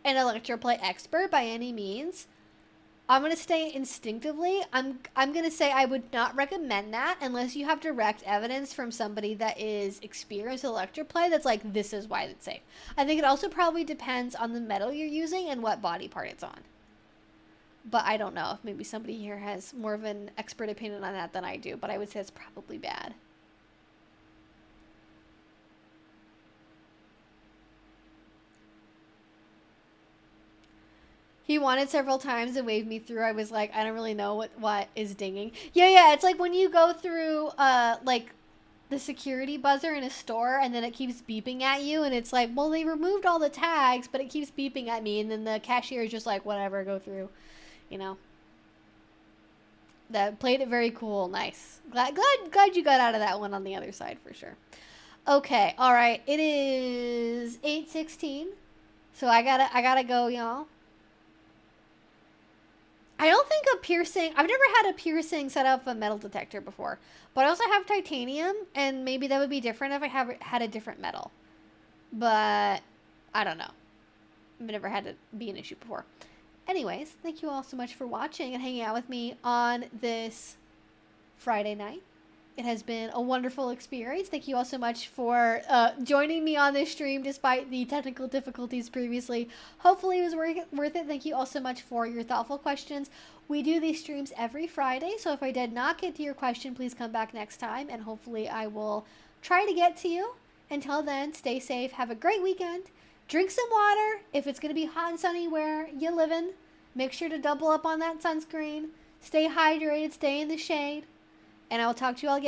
an Electroplay expert by any means. I'm going to say instinctively, I'm going to say I would not recommend that unless you have direct evidence from somebody that is experienced with Electroplay that's like, this is why it's safe. I think it also probably depends on the metal you're using and what body part it's on. But I don't know if maybe somebody here has more of an expert opinion on that than I do, but I would say it's probably bad. He wanted several times and waved me through. I was like, I don't really know what is dinging. Yeah, it's like when you go through like the security buzzer in a store and then it keeps beeping at you and it's like, well, they removed all the tags, but it keeps beeping at me, and then the cashier is just like, whatever, go through, you know. That played it very cool. Nice. Glad you got out of that one on the other side for sure. Okay, all right. It is 8:16. So I gotta go, y'all. I don't think a piercing, I've never had a piercing set up a metal detector before, but I also have titanium, and maybe that would be different if I had a different metal. But I don't know. I've never had it be an issue before. Anyways, thank you all so much for watching and hanging out with me on this Friday night. It has been a wonderful experience. Thank you all so much for joining me on this stream despite the technical difficulties previously. Hopefully it was worth it. Thank you all so much for your thoughtful questions. We do these streams every Friday, so if I did not get to your question, please come back next time, and hopefully I will try to get to you. Until then, stay safe. Have a great weekend. Drink some water. If it's going to be hot and sunny where you living, make sure to double up on that sunscreen. Stay hydrated. Stay in the shade. And I will talk to you all again.